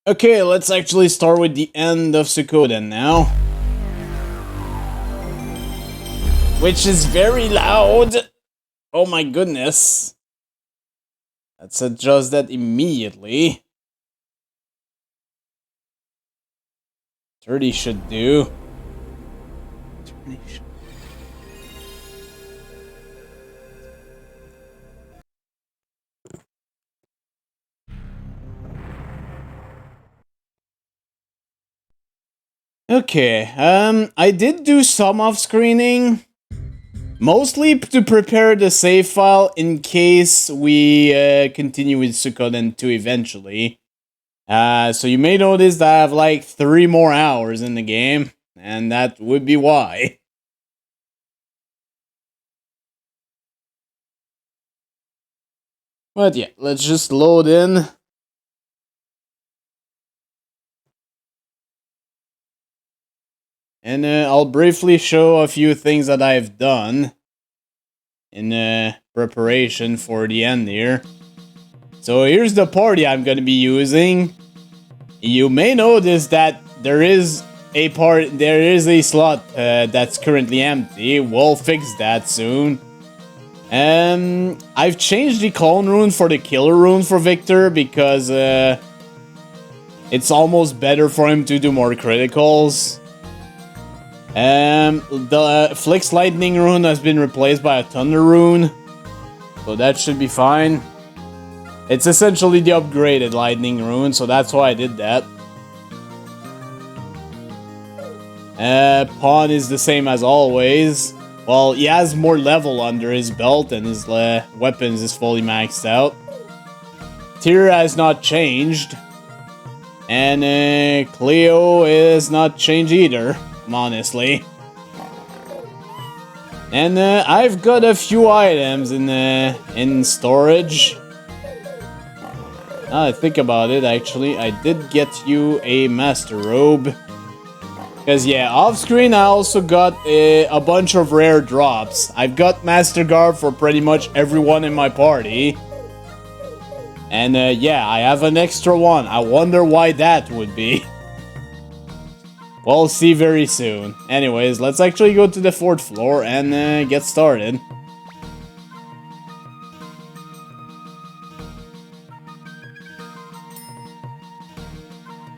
Okay, let's actually start with the end of Suikoden now. Which is very loud. Oh my goodness. Let's adjust that immediately. 30 should do. 30 should. Okay, I did do some off-screening. Mostly to prepare the save file in case we continue with Suikoden 2 eventually. So you may notice that I have like 3 more hours in the game, and that would be why. But yeah, let's just load in. And I'll briefly show a few things that I've done in preparation for the end here. So here's the party I'm going to be using. You may notice that there is a slot that's currently empty. We'll fix that soon. I've changed the clone rune for the killer rune for Victor because it's almost better for him to do more criticals. The Flix Lightning rune has been replaced by a Thunder rune, so that should be fine. It's essentially the upgraded Lightning rune, so that's why I did that. Pawn is the same as always. Well, he has more level under his belt and his weapons is fully maxed out. Tyr has not changed. And Cleo is not changed either, honestly. And I've got a few items in storage. Now I think about it, actually, I did get you a Master Robe. Because, yeah, off-screen I also got a bunch of rare drops. I've got Master Garb for pretty much everyone in my party. And, yeah, I have an extra one. I wonder why that would be. We'll see very soon. Anyways, let's actually go to the 4th floor and get started.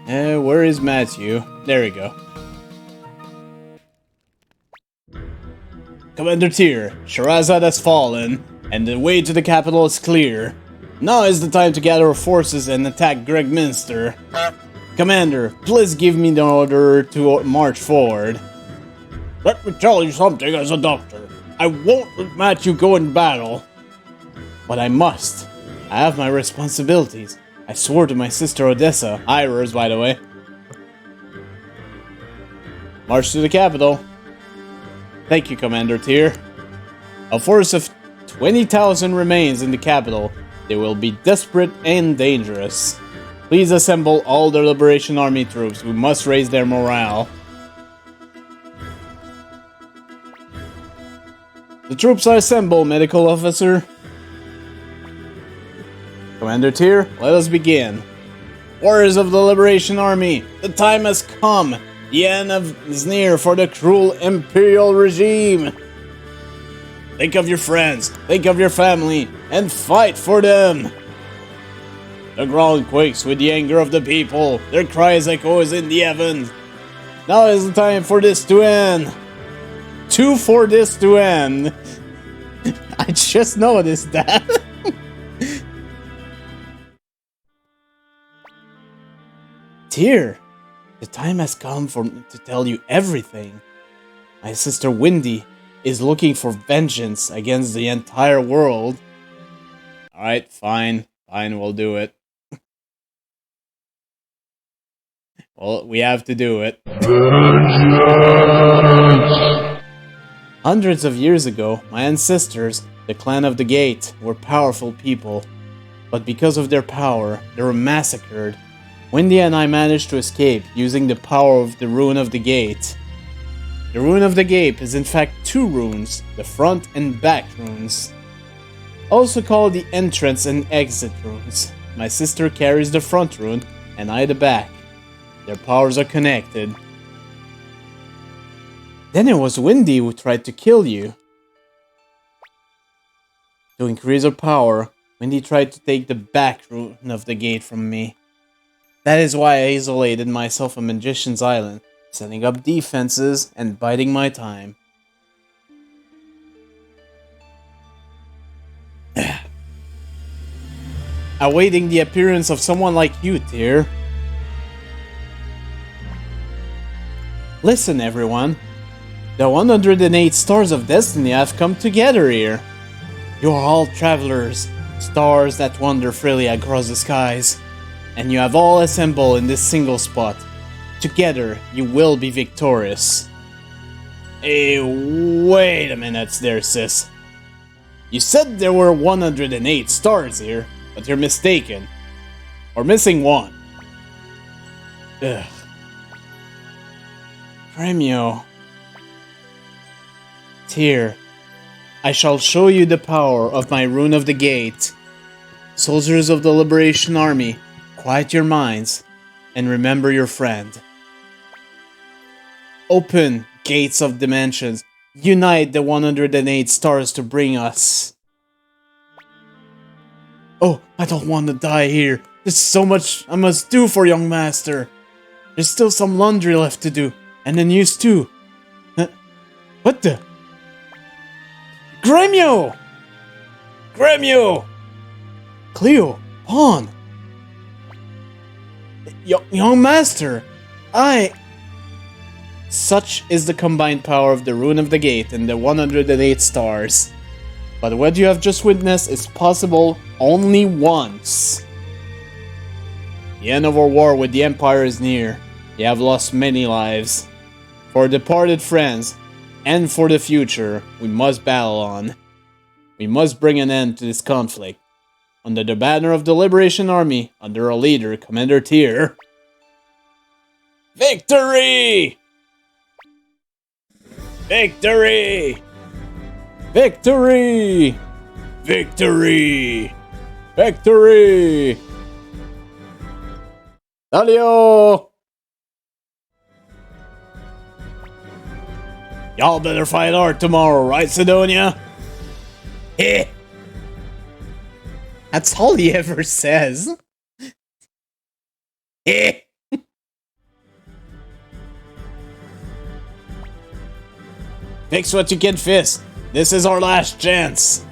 Where is Matthew? There we go. Commander Tyr, Sherazade has fallen, and the way to the capital is clear. Now is the time to gather our forces and attack Greg Minster. Commander, please give me the order to march forward. Let me tell you something as a doctor. I won't let Matthew go in battle. But I must. I have my responsibilities. I swore to my sister Odessa. Iris, by the way. March to the capital. Thank you, Commander Tyr. A force of 20,000 remains in the capital. They will be desperate and dangerous. Please assemble all the Liberation Army troops. We must raise their morale. The troops are assembled, medical officer. Commander Tyr, let us begin. Warriors of the Liberation Army, the time has come. The end is near for the cruel imperial regime. Think of your friends, think of your family, and fight for them. The ground quakes with the anger of the people. Their cries echoes in the heavens. Now is the time for this to end. For this to end. I just noticed that. Tyr, the time has come for me to tell you everything. My sister Wendy is looking for vengeance against the entire world. Alright, fine. Fine, we'll do it. Well, we have to do it. Hundreds of years ago, my ancestors, the Clan of the Gate, were powerful people. But because of their power, they were massacred. Wendy and I managed to escape using the power of the Rune of the Gate. The Rune of the Gate is in fact 2 runes, the front and back runes. Also called the entrance and exit runes. My sister carries the front rune, and I the back. Their powers are connected. Then it was Windy who tried to kill you. To increase her power, Windy tried to take the back route of the gate from me. That is why I isolated myself on Magician's Island, setting up defenses and biding my time. Awaiting the appearance of someone like you, Tyr. Listen, everyone. The 108 Stars of Destiny have come together here. You are all travelers, stars that wander freely across the skies, and you have all assembled in this single spot. Together, you will be victorious. Hey, wait a minute there, sis. You said there were 108 stars here, but you're mistaken. Or missing one. Ugh. Gremio. Tyr, I shall show you the power of my Rune of the Gate. Soldiers of the Liberation Army, quiet your minds and remember your friend. Open gates of dimensions. Unite the 108 stars to bring us. Oh, I don't want to die here. There's so much I must do for young master. There's still some laundry left to do, and the news too. What the? Gremio! Gremio! Cleo, Pawn! Young master, Such is the combined power of the Rune of the Gate and the 108 stars. But what you have just witnessed is possible only once. The end of our war with the Empire is near. You have lost many lives. For our departed friends, and for the future, we must battle on. We must bring an end to this conflict. Under the banner of the Liberation Army, under our leader, Commander Tyr. Victory! Victory! Victory! Victory! Victory! Dalio! Y'all better fight hard tomorrow, right, Sidonia? Heh! That's all he ever says. Heh! Fix what you can fist. This is our last chance.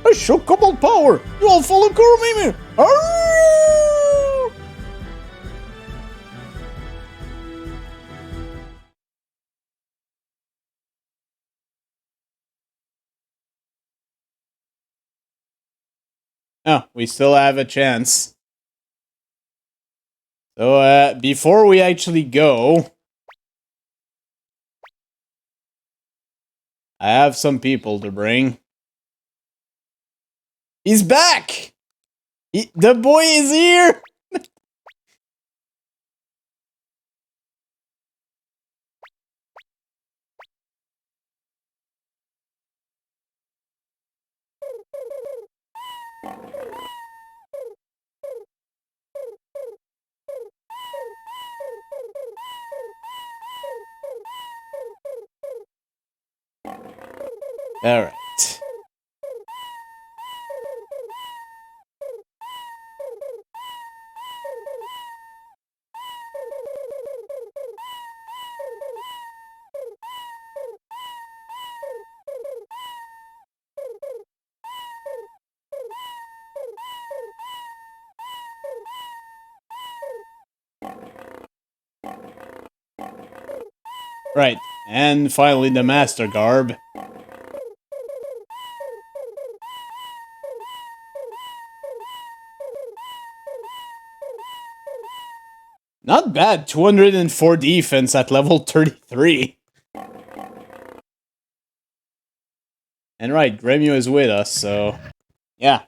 I show Cobalt power. You all follow Kurumimi. Oh, we still have a chance. So, before we actually go, I have some people to bring. He's back! The boy is here! Alright. Right, and finally the Master Garb. Not bad, 204 defense at level 33. And right, Gremio is with us, so yeah.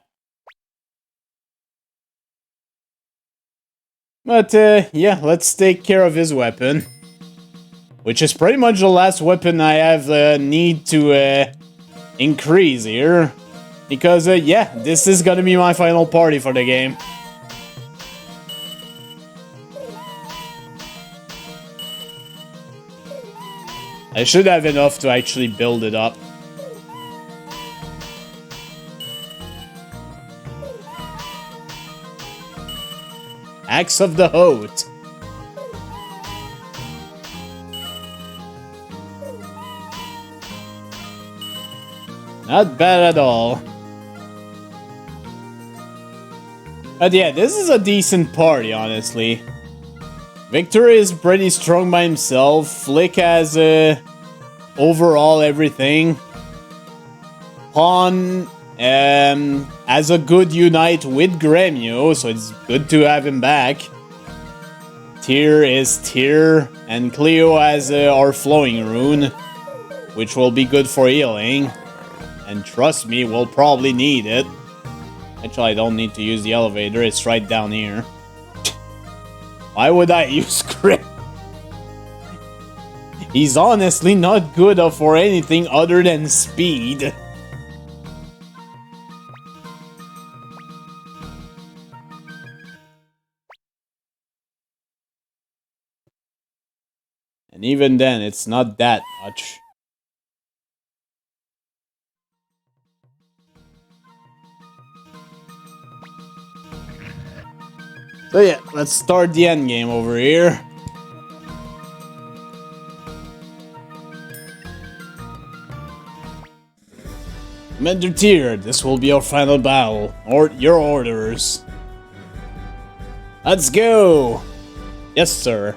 But yeah, let's take care of his weapon. Which is pretty much the last weapon I have need to increase here. Because, yeah, this is gonna be my final party for the game. I should have enough to actually build it up. Axe of the Hoat. Not bad at all. But yeah, this is a decent party, honestly. Victor is pretty strong by himself. Flick has overall everything. Pawn has a good unite with Gremio, so it's good to have him back. Tyr is Tyr, and Cleo has our flowing rune, which will be good for healing. And trust me, we'll probably need it. Actually, I don't need to use the elevator, it's right down here. Why would I use Crit? He's honestly not good for anything other than speed. And even then, it's not that much. So yeah, let's start the end game over here. Commander Tyr, this will be our final battle. Or your orders. Let's go! Yes, sir.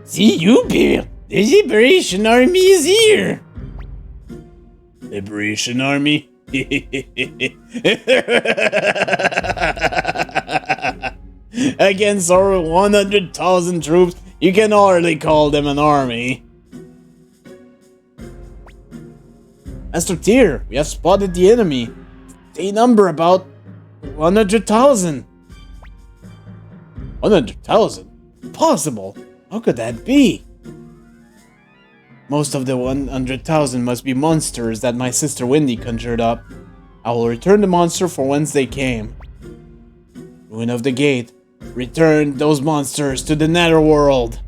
See you, Bill. The Liberation Army is here. Liberation Army? Against our 100,000 troops, you can hardly call them an army. Master Tyr, we have spotted the enemy. They number about 100,000. 100,000? Impossible. How could that be? Most of the 100,000 must be monsters that my sister Wendy conjured up. I will return the monster for whence they came. Ruin of the Gate. Return those monsters to the netherworld.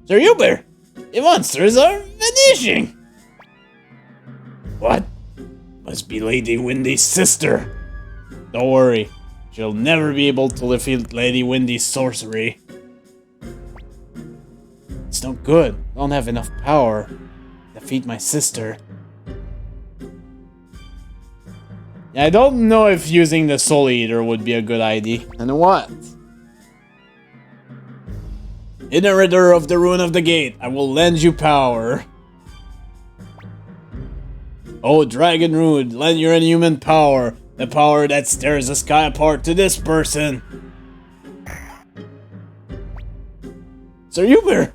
Sir Hubert, the monsters are vanishing. What? Must be Lady Wendy's sister. Don't worry. She'll never be able to defeat Lady Wendy's sorcery. It's no good. I don't have enough power to defeat my sister. I don't know if using the Soul Eater would be a good idea. And what? Inheritor of the Ruin of the Gate, I will lend you power. Oh, Dragon Rune, lend your inhuman power. The power that tears the sky apart to this person. Sir Hubert!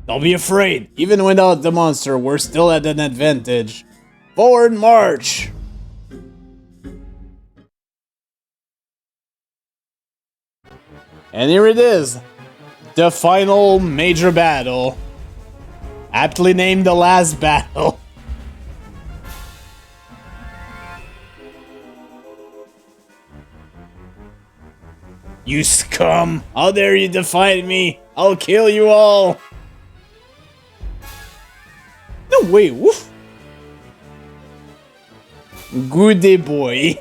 Don't be afraid. Even without the monster, we're still at an advantage. Forward march! And here it is. The final major battle. Aptly named the last battle. You scum! How dare you defy me? I'll kill you all! No way, woof! Good day, boy.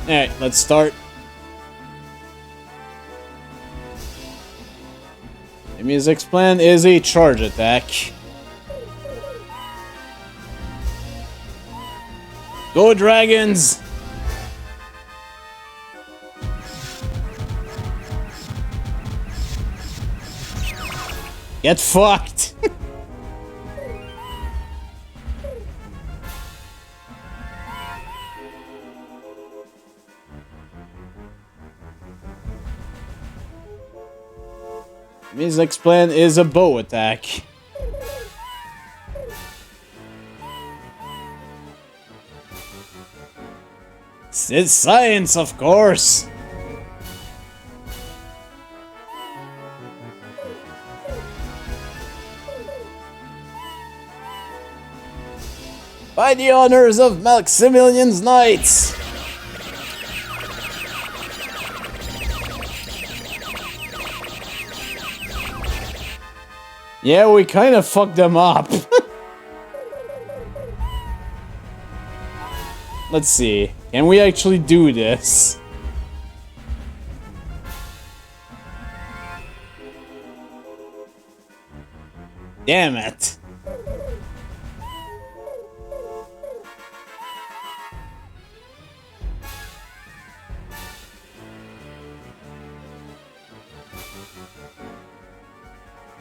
Alright, let's start. The music's plan is a charge attack. Go dragons! Get fucked! Music's plan is a bow attack. It's science, of course. By the honors of Maximilian's Knights. Yeah, we kind of fucked them up. Let's see. Can we actually do this? Damn it.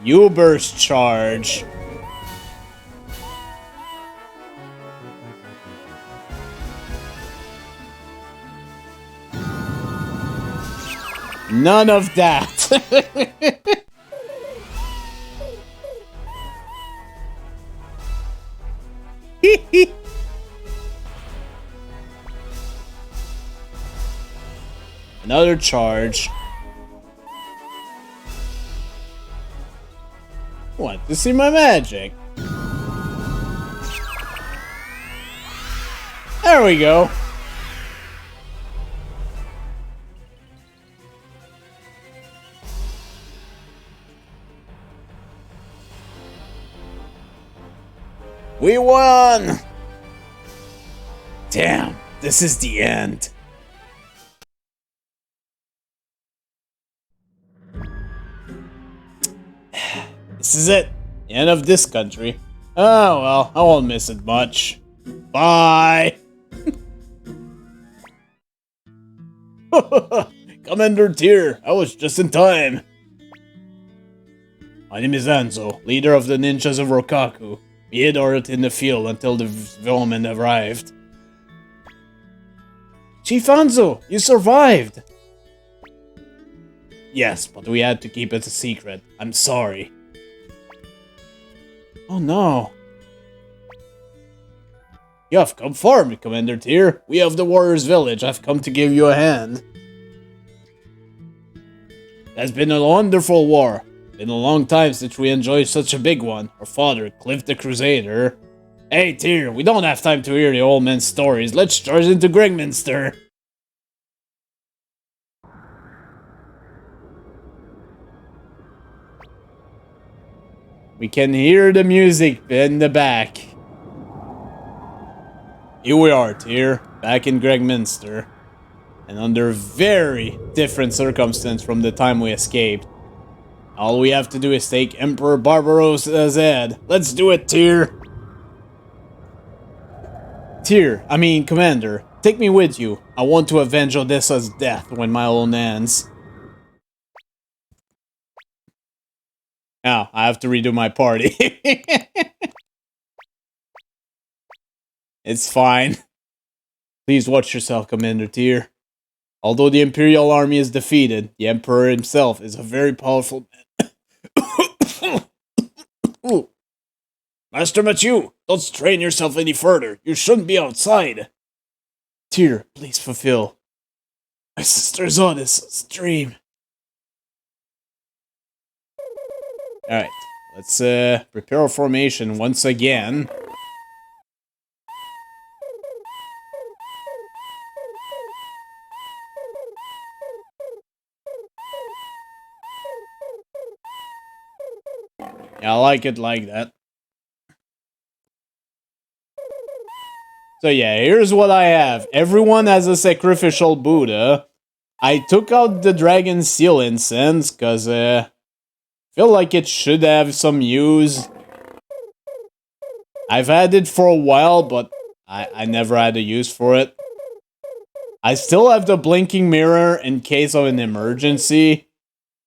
U-burst charge. None of that. Another charge. What? To see my magic? There we go. We won! Damn, this is the end. This is it. The end of this country. Oh well, I won't miss it much. Bye! Commander Tyr, I was just in time. My name is Anzo, leader of the ninjas of Rokaku. We hid Art in the field until the Velmen arrived. Chief Anzo, you survived! Yes, but we had to keep it a secret. I'm sorry. Oh no. You have come far, Commander Tyr. We of the Warriors Village have come to give you a hand. It has been a wonderful war. Been a long time since we enjoyed such a big one. Our father, Cliff the Crusader. Hey Tyr, we don't have time to hear the old man's stories. Let's charge into Gregminster. We can hear the music in the back. Here we are, Tyr, back in Gregminster. And under very different circumstances from the time we escaped. All we have to do is take Emperor Barbarossa's head. Let's do it, Tyr! Commander, take me with you. I want to avenge Odessa's death when my own ends. Now, I have to redo my party. It's fine. Please watch yourself, Commander Tyr. Although the Imperial army is defeated, the Emperor himself is a very powerful man. Master Mathieu, don't strain yourself any further. You shouldn't be outside. Tyr, please fulfill my sister Zodis' dream. Alright, let's prepare our formation once again. Yeah, I like it like that. So yeah, here's what I have. Everyone has a sacrificial Buddha. I took out the dragon seal incense, because feel like it should have some use. I've had it for a while, but I never had a use for it. I still have the blinking mirror in case of an emergency.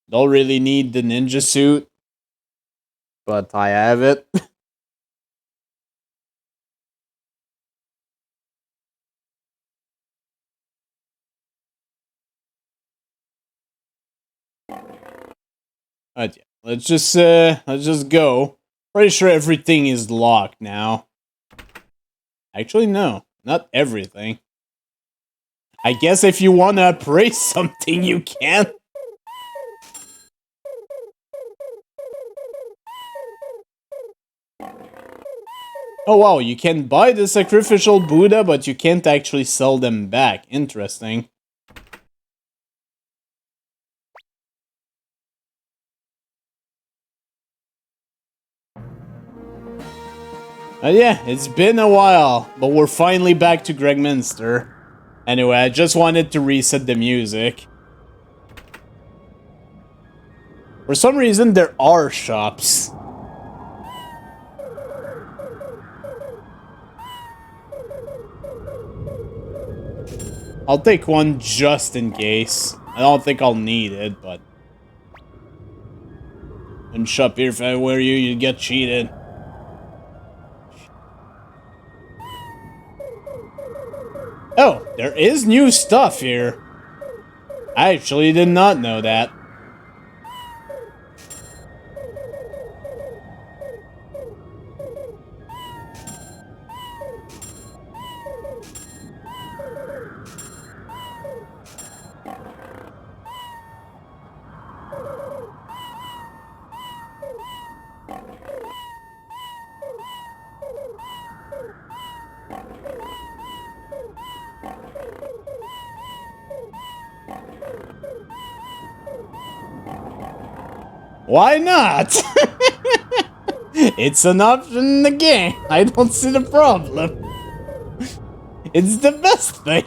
Don't really need the ninja suit, but I have it. But yeah, let's just go. Pretty sure everything is locked now. Actually, no, not everything. I guess if you wanna praise something, you can. Oh wow, you can buy the sacrificial Buddha, but you can't actually sell them back. Interesting. Yeah, it's been a while, but we're finally back to Gregminster. Anyway, I just wanted to reset the music. For some reason, there are shops. I'll take one just in case. I don't think I'll need it, but... And shop here, if I were you, you'd get cheated. Oh, there is new stuff here. I actually did not know that. Why not? It's an option in the game. I don't see the problem. It's the best thing.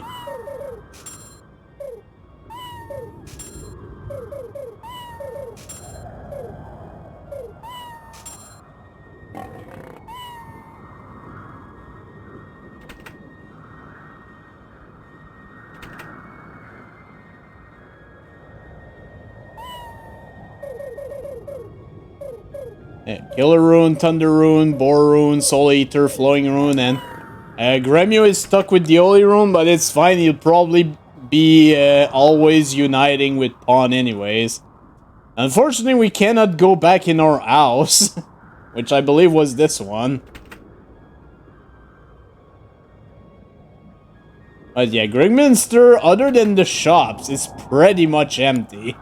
Yeah, Killer Rune, Thunder Rune, Boar Rune, Soul Eater, Flowing Rune, and Gremio is stuck with the Holy Rune, but it's fine. He'll probably be always uniting with Pawn anyways. Unfortunately, we cannot go back in our house, which I believe was this one. But yeah, Gregminster, other than the shops, is pretty much empty.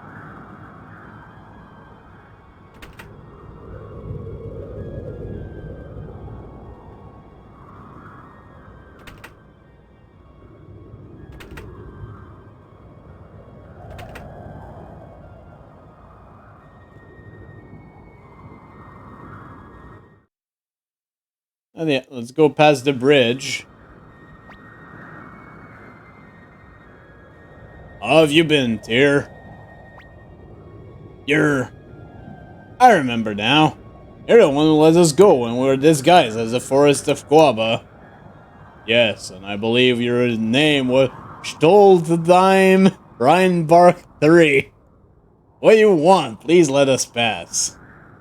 And yeah, let's go past the bridge. How have you been, Tyr? I remember now. You're the one who let us go when we were disguised as the Forest of Quaba. Yes, and I believe your name was Stoltdime Reinbark III. What do you want? Please let us pass.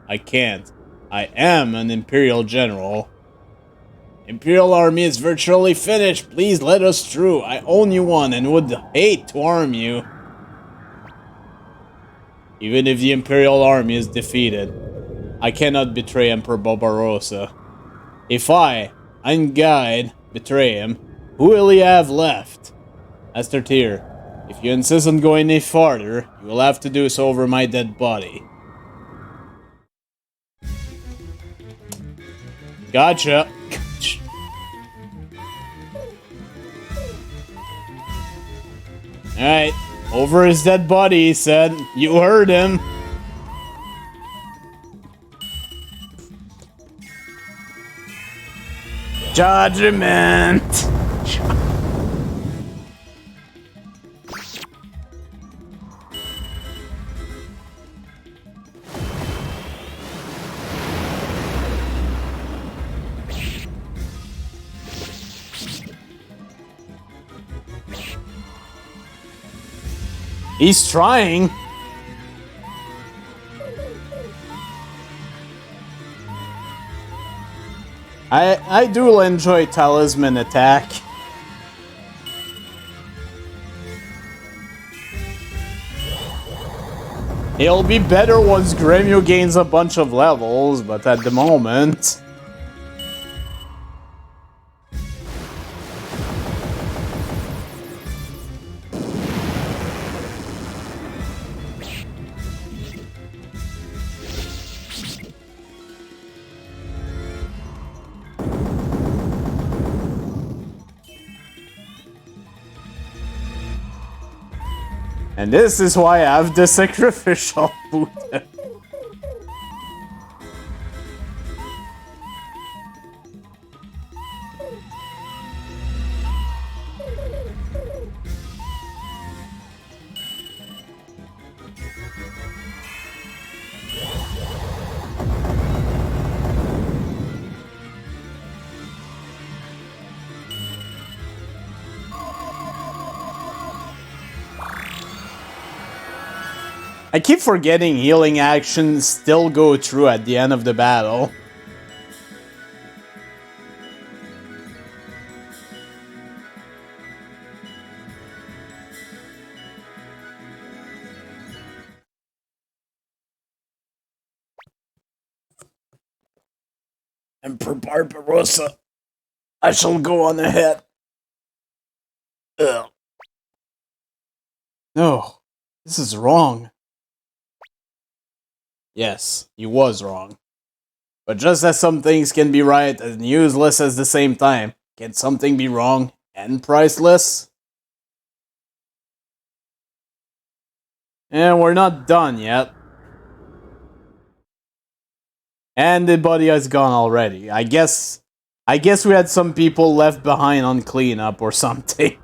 I can't. I am an Imperial General. Imperial army is virtually finished. Please let us through. I own you one and would hate to harm you. Even if the Imperial army is defeated, I cannot betray Emperor Barbarossa. If I, Guide, betray him, who will he have left? Master Tyr, if you insist on going any farther, you will have to do so over my dead body. Gotcha. Alright, over his dead body, he said. You heard him. Judgment. He's trying. I do enjoy Talisman attack. It'll be better once Gremio gains a bunch of levels, but at the moment... And this is why I have the sacrificial food. I keep forgetting healing actions still go through at the end of the battle. Emperor Barbarossa, I shall go on ahead. Ugh. No, this is wrong. Yes, he was wrong. But just as some things can be right and useless at the same time, can something be wrong and priceless? And we're not done yet. And the body has gone already. I guess we had some people left behind on cleanup or something.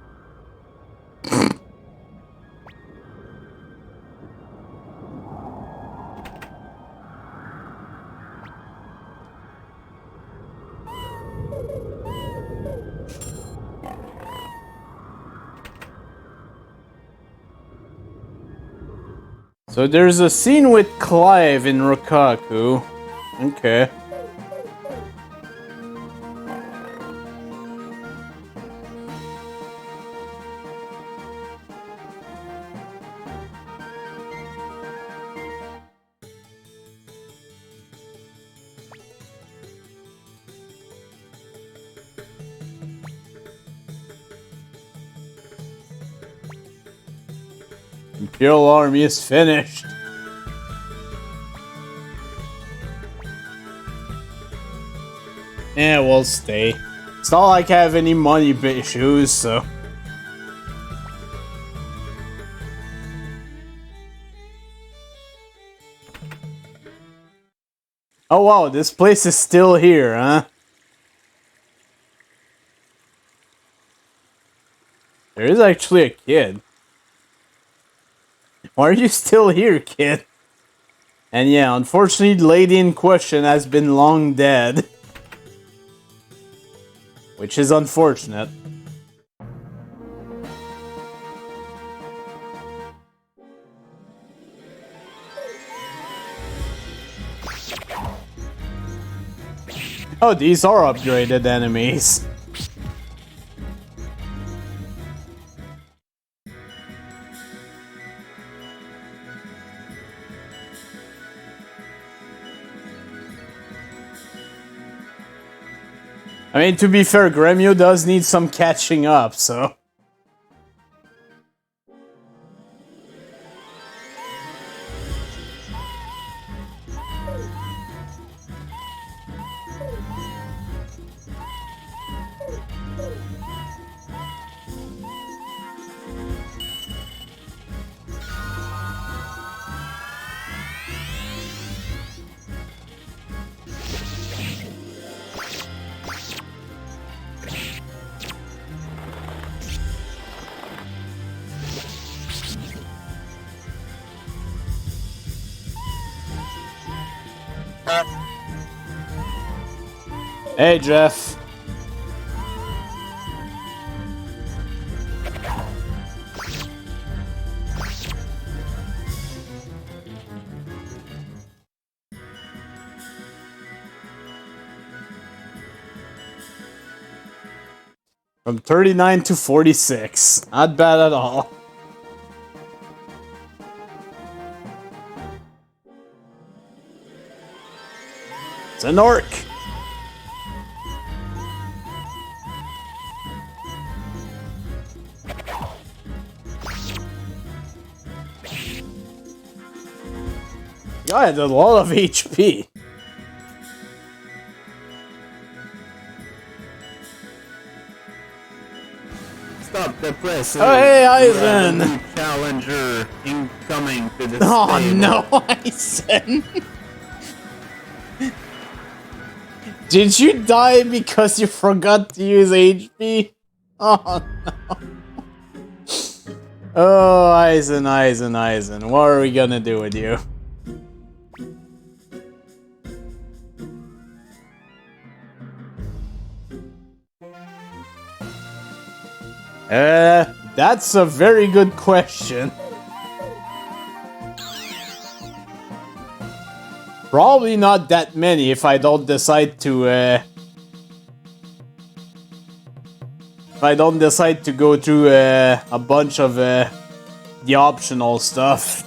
So there's a scene with Clive in Rokaku. Okay. Imperial army is finished. Yeah, we'll stay. It's not like I have any money issues, so... Oh wow, this place is still here, huh? There is actually a kid. Why are you still here, kid? And yeah, unfortunately, the lady in question has been long dead. Which is unfortunate. Oh, these are upgraded enemies. I mean, to be fair, Gremio does need some catching up, so... Hey, Jeff. From 39 to 46. Not bad at all. It's an orc. I had a lot of HP. stop the presses. Oh, hey, Eisen! New challenger incoming to the Oh, stable. no, Eisen! Did you die because you forgot to use HP? Oh, no. Oh, Eisen, Eisen, Eisen. What are we gonna do with you? That's a very good question. Probably not that many if I don't decide to, if I don't decide to go through, a bunch of, the optional stuff.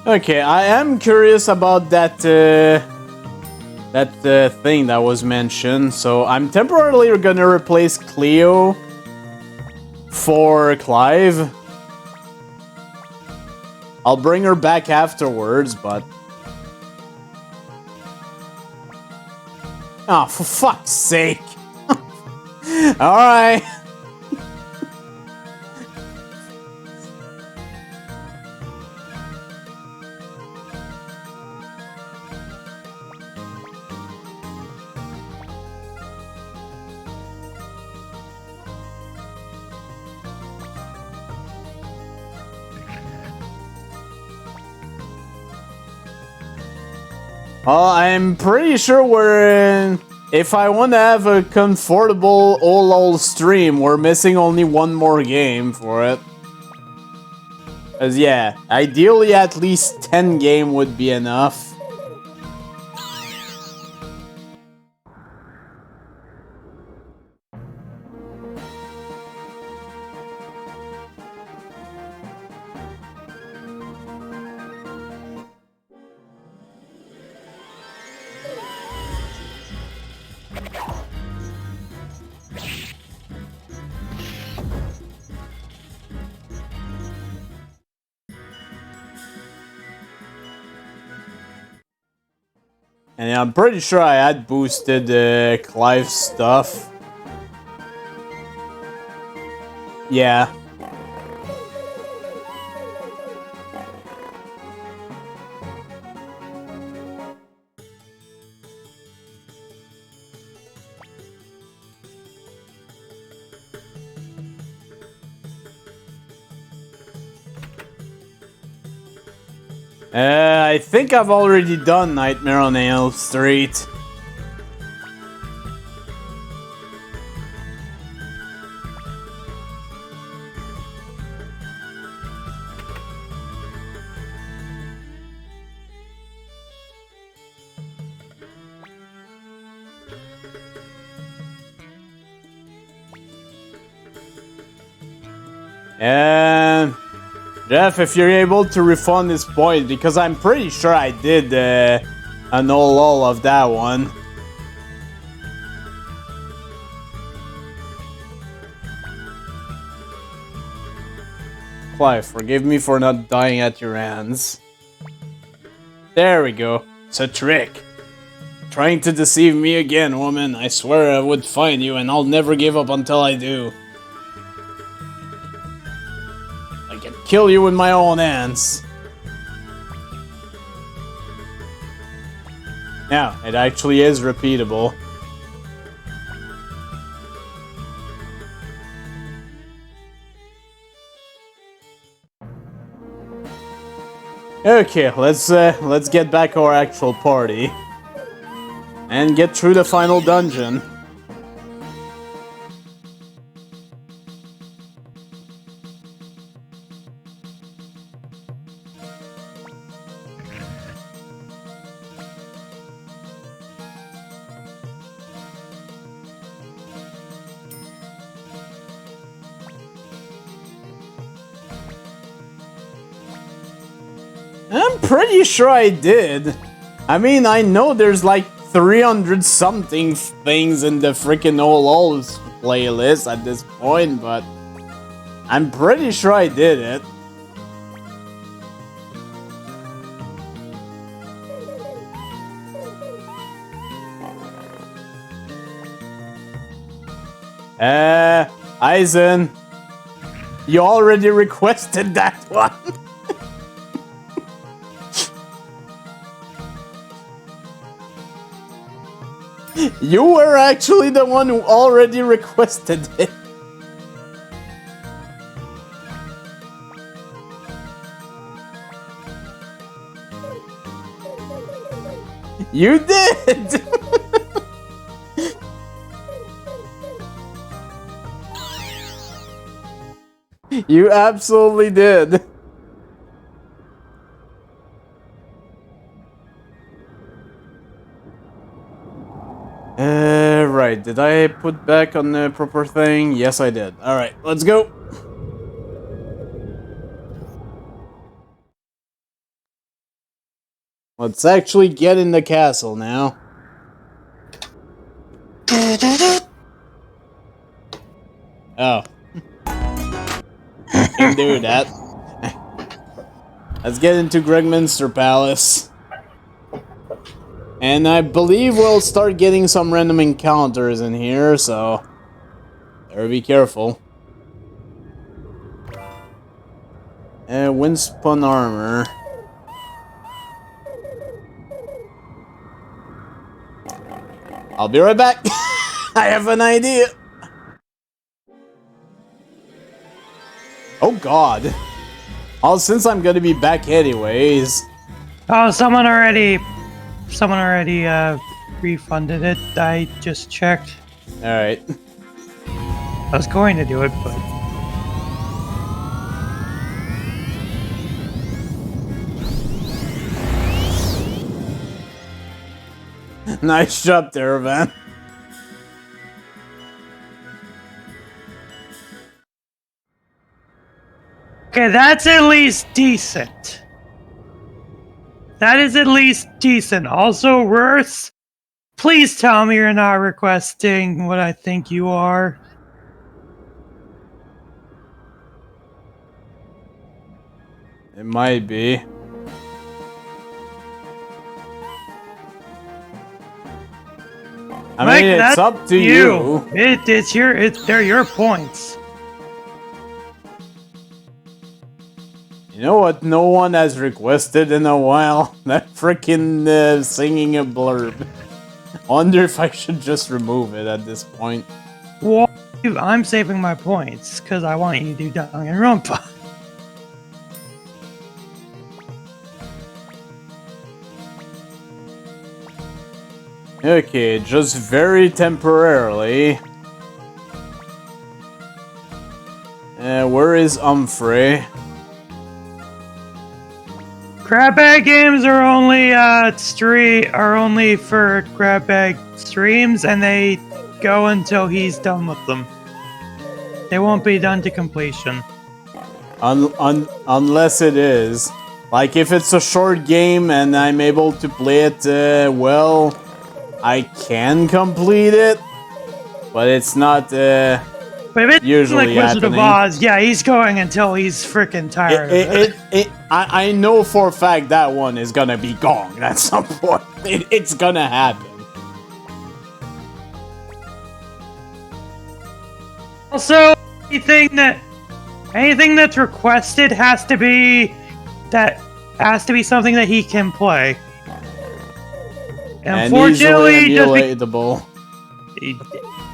Okay, I am curious about that thing that was mentioned. So I'm temporarily gonna replace Cleo for Clive. I'll bring her back afterwards, but oh, for fuck's sake! All right. Well, I'm pretty sure we're in... If I want to have a comfortable all stream, we're missing only one more game for it. Cause yeah, ideally at least 10 game would be enough. And yeah, I'm pretty sure I had boosted Clive's stuff. Yeah. I think I've already done Nightmare on Elm Street. And Jeff, if you're able to refund this point, because I'm pretty sure I did annul all of that one. Clive, forgive me for not dying at your hands. There we go. It's a trick. Trying to deceive me again, woman. I swear I would find you and I'll never give up until I do. I can kill you with my own hands. Now, it actually is repeatable. Okay, let's get back our actual party and get through the final dungeon. I'm pretty sure I did. I mean, I know there's like 300 something things in the freaking all playlist at this point, but I'm pretty sure I did it. Aizen, you already requested that one. You were actually the one who already requested it. You did! You absolutely did. Right. Did I put back on the proper thing? Yes, I did. Alright, let's go. Let's actually get in the castle now. Oh. Can do that. Let's get into Gregminster Palace. And I believe we'll start getting some random encounters in here, so better be careful. Windspun armor. I'll be right back. I have an idea. Oh god. Oh, since I'm gonna be back anyways. Oh, someone already refunded it. I just checked. Alright. I was going to do it, but... Nice job there, Van. Okay, that's at least decent. That is at least decent. Also, Worth, please tell me you're not requesting what I think you are. It might be. I mean, it's up to you. They're your points. You know what no one has requested in a while? That freaking singing a blurb. Wonder if I should just remove it at this point. Well, I'm saving my points, because I want you to do Danganronpa. Okay, just very temporarily. Where is Humphrey? Grab bag games are only for grab bag streams, and they go until he's done with them. They won't be done to completion. Unless it is. Like, if it's a short game and I'm able to play it, well, I can complete it, but it's not, But if it's usually like Wizard happening. of Oz, yeah, he's going until he's freaking tired of it. I know for a fact that one is gonna be gone at some point. It's gonna happen. Also, anything that's requested has to be something that he can play. And easily emulatable.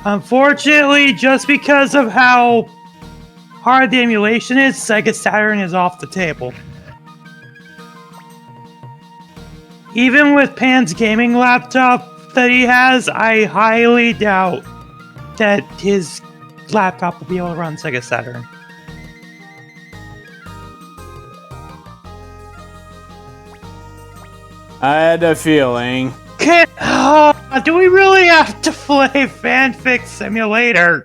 Unfortunately, just because of how hard the emulation is, Sega Saturn is off the table. Even with Pan's gaming laptop that he has, I highly doubt that his laptop will be able to run Sega Saturn. I had a feeling. Do we really have to play Fanfic Simulator?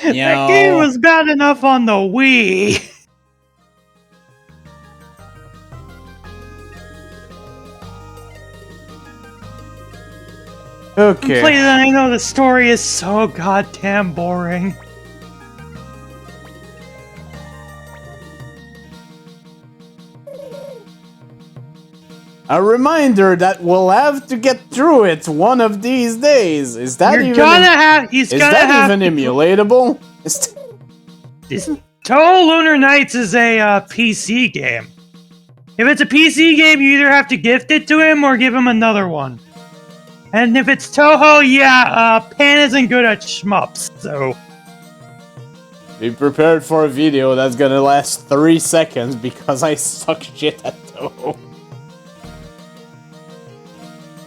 That game was bad enough on the Wii. Okay. Please, I know the story is so goddamn boring. A reminder that we'll have to get through it one of these days. Is that He's gonna have even emulatable? Toho Lunar Nights is a PC game. If it's a PC game, you either have to gift it to him or give him another one. And if it's Toho, yeah, Pan isn't good at shmups, so... Be prepared for a video that's gonna last 3 seconds because I suck shit at Toho.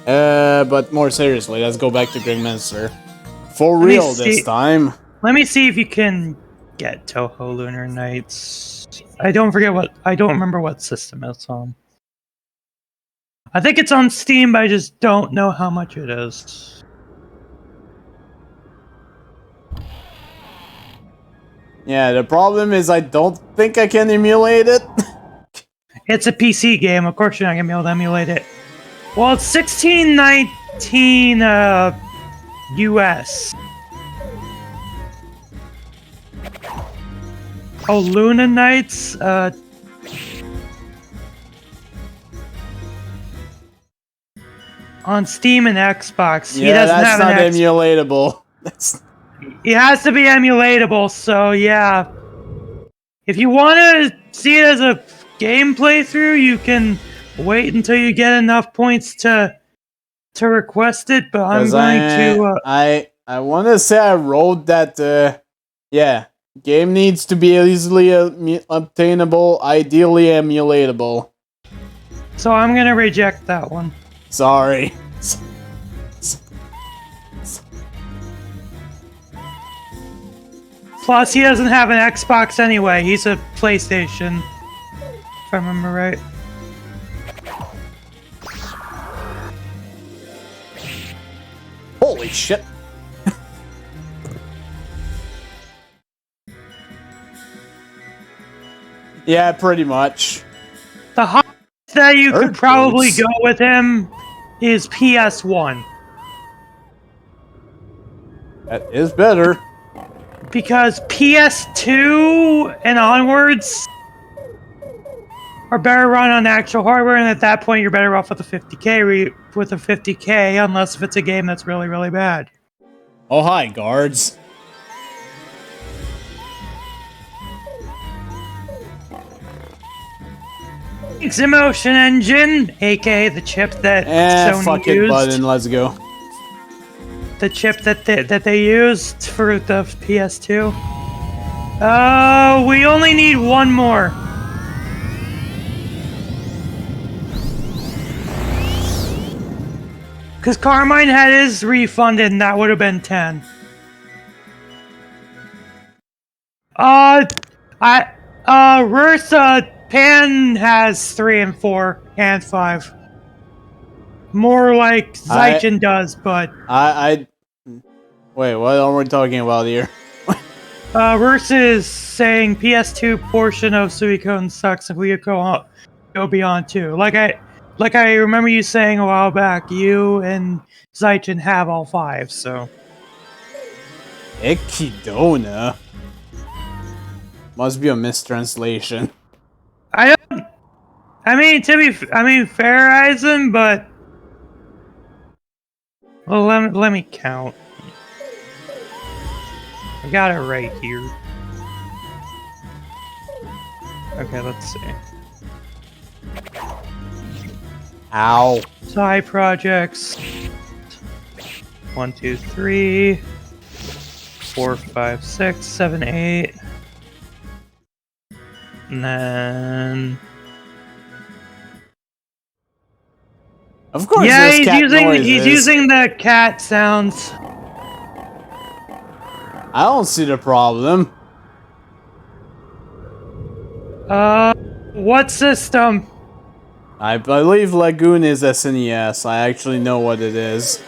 But more seriously, let's go back to Grimminster. For real this time. Let me see if you can get Toho Lunar Nights. I don't remember what system it's on. I think it's on Steam, but I just don't know how much it is. Yeah, the problem is I don't think I can emulate it. It's a PC game, of course you're not gonna be able to emulate it. Well, it's 1619 US. Oh, Luna Nights? On Steam and Xbox. Yeah, that's not emulatable. It has to be emulatable, so yeah. If you want to see it as a game playthrough, you can wait until you get enough points to request it, but I'm going to... I want to say I wrote that, yeah, game needs to be easily obtainable, ideally emulatable. So I'm going to reject that one. Sorry. Plus, he doesn't have an Xbox anyway. He's a PlayStation, if I remember right. Holy shit. Yeah, pretty much. The highest that you could probably go with him is PS1. That is better. Because PS2 and onwards are better run on actual hardware, and at that point you're better off with a 50K, unless if it's a game that's really, really bad. Oh, hi, guards. Emotion Engine, aka the chip that Sony fucking used. button, let's go. The chip that they used for the PS2. We only need one more. Because Carmine had his refunded, and that would have been 10. Pan has 3 and 4 and 5. More like Zeichin does, but... Wait, what are we talking about here? Rurs is saying PS2 portion of Suikoden sucks if we go beyond 2. Like I remember you saying a while back, you and Zeichin have all 5, so... Ekidona? Must be a mistranslation. I mean, fair Eisen, but... Well, let me count. I got it right here. Okay, let's see. Ow. Side projects. 1, 2, 3, 4, 5, 6, 7, 8. And then... Of course, yeah, he's using the cat sounds. I don't see the problem. What system? I believe Lagoon is SNES. I actually know what it is.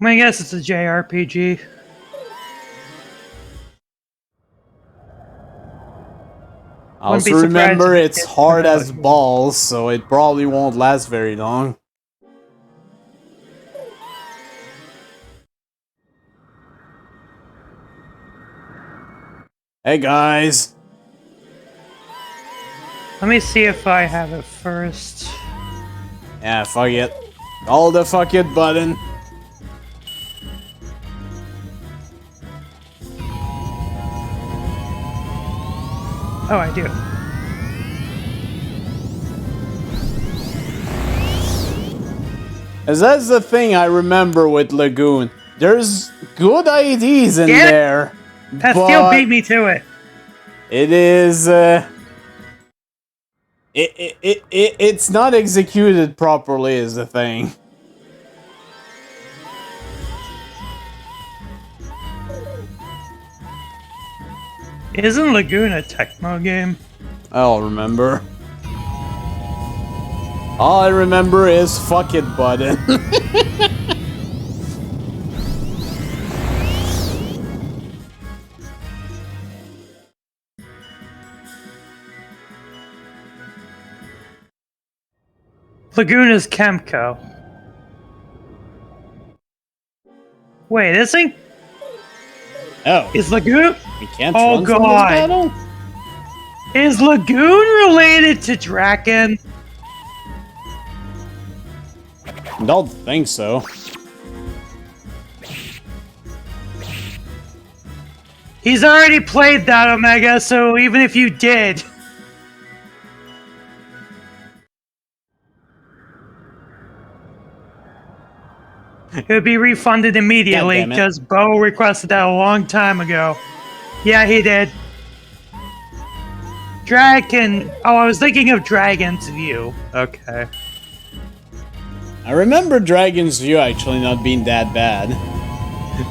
I guess it's a JRPG. I Wouldn't be also surprised remember if it it's gets hard put out as here. balls, so it probably won't last very long. Hey guys! Let me see if I have it first. Yeah, fuck it. All the fuck it button. Oh, I do. As that's the thing I remember with Lagoon. There's good ideas in Yeah. there, That but still beat me to it. it is it's not executed properly is the thing. Isn't Lagoon a Tecmo game? I'll remember. All I remember is fuck it button. Lagoon is Chemco. Wait, this thing Oh, is Lagoon? we can't Oh, run from this God. battle? Is Lagoon related to Draken? Don't think so. He's already played that, Omega, so even if you did... it would be refunded immediately, God damn it. because Bo requested that a long time ago. Yeah, he did. Dragon... Oh, I was thinking of Dragon's View. Okay. I remember Dragon's View actually not being that bad.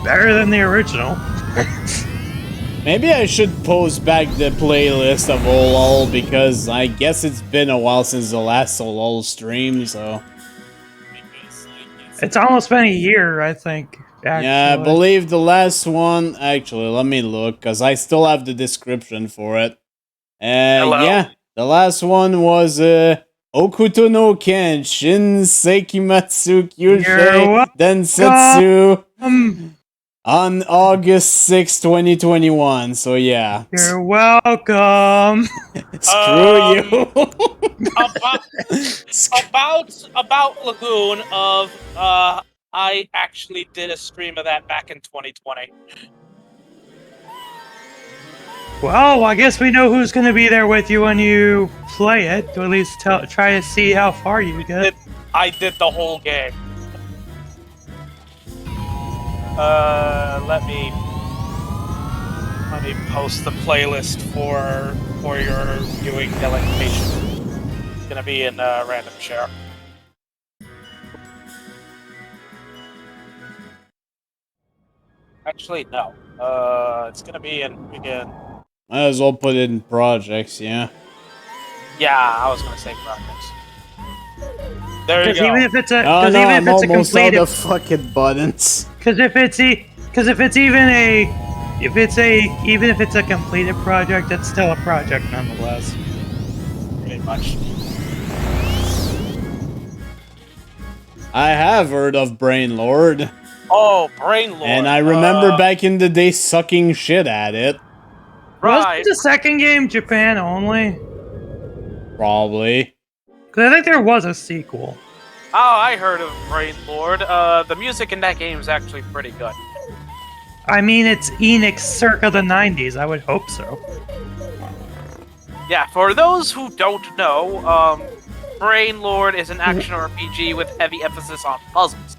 Better than the original. Maybe I should post back the playlist of OLOL because I guess it's been a while since the last OLOL stream, so... It's almost been a year, I think, actually. Yeah, I believe the last one... Actually, let me look, because I still have the description for it. Hello? Yeah, the last one was, Okuto no Ken, Shin Seikimatsu You're Kyusei Densetsu welcome. on August 6, 2021, so yeah. You're welcome. Screw you. about Lagoon of I actually did a stream of that back in 2020. Well, I guess we know who's going to be there with you when you play it. To at least try to see how far you get. I did the whole game. Let me post the playlist for your viewing delectation. It's gonna be in random share. Actually, no. It's gonna be in again. Might as well put it in projects, yeah. Yeah, I was gonna say projects. There you Because go. even if it's a, Oh because no, even I'm if it's a almost out completed, of fucking buttons. because if it's even if it's a completed project, it's still a project nonetheless. Pretty much. I have heard of Brain Lord, Oh, Brain Lord. and I remember back in the day sucking shit at it. Right. Wasn't the second game Japan only? Probably. Because I think there was a sequel. Oh, I heard of Brain Lord. The music in that game is actually pretty good. I mean, it's Enix circa the 90s. I would hope so. Yeah, for those who don't know, Brain Lord is an action RPG with heavy emphasis on puzzles.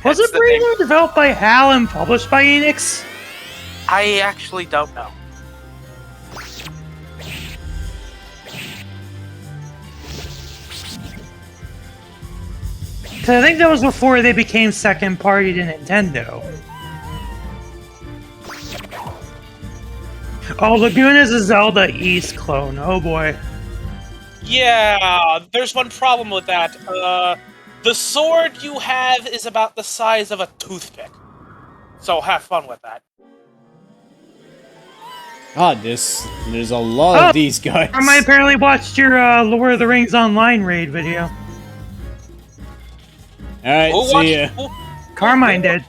Was Hence it the Brain name. Lord developed by HAL and published by Enix? I actually don't know. Because I think that was before they became second party to Nintendo. Oh, Lagoon is a Zelda East clone. Oh boy. Yeah, there's one problem with that. The sword you have is about the size of a toothpick. So have fun with that. God, there's a lot of these guys. I apparently watched your Lord of the Rings online raid video. Alright, see ya. Carmine did.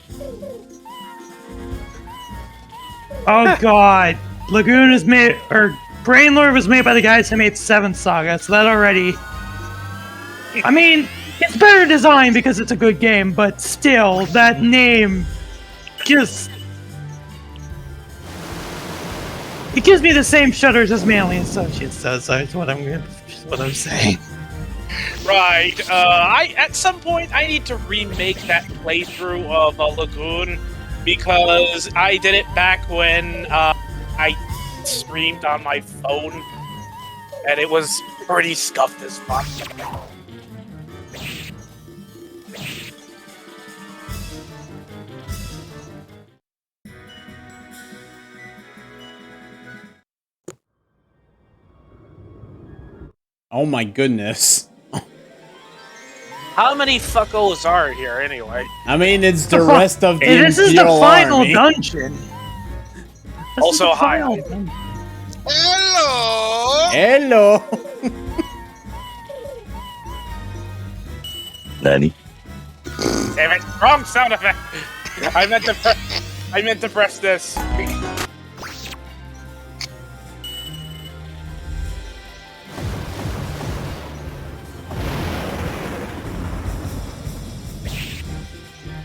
Oh god. Lagoon is made, or Brainlord was made by the guys who made 7th Saga, so that already... I mean, it's better designed because it's a good game, but still, that name just... It gives me the same shudders as Manly Associates does, that's what I'm saying. Right. At some point I need to remake that playthrough of Lagoon because I did it back when I streamed on my phone, and it was pretty scuffed as fuck. Oh my goodness. How many fuckos are here anyway? I mean, it's the rest of the This is the Imperial final Army. dungeon. This Also, is the hi. final dungeon. Hello! Hello! Nanny. Damn it! Wrong sound effect. I meant to press this.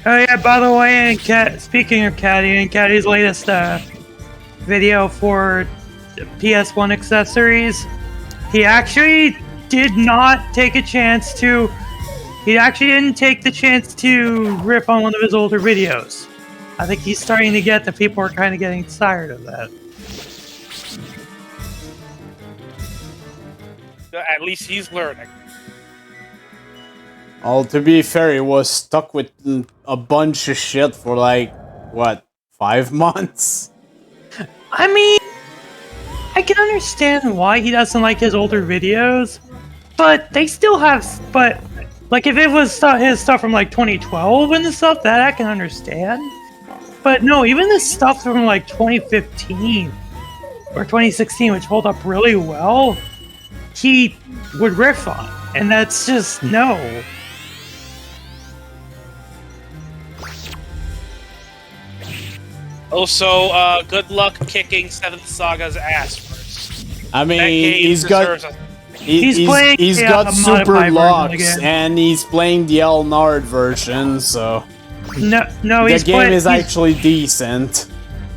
Oh yeah, by the way, and speaking of Caddy, and Caddy's latest video for PS1 accessories, he actually did not take a chance to... He actually didn't take the chance to rip on one of his older videos. I think he's starting to get that people are kind of getting tired of that. At least he's learning. Well, to be fair, he was stuck with a bunch of shit for like, what, 5 months? I mean, I can understand why he doesn't like his older videos, but they still have, but, like, if it was his stuff from, like, 2012 and stuff, that I can understand. But no, even the stuff from, like, 2015 or 2016, which hold up really well, he would riff on, and that's just, no. Also, good luck kicking 7th Saga's ass first. I mean, That game he's got deserves he's got a super modified version locks, again. and he's playing the Elnard version, so No, the he's game is he's- actually decent.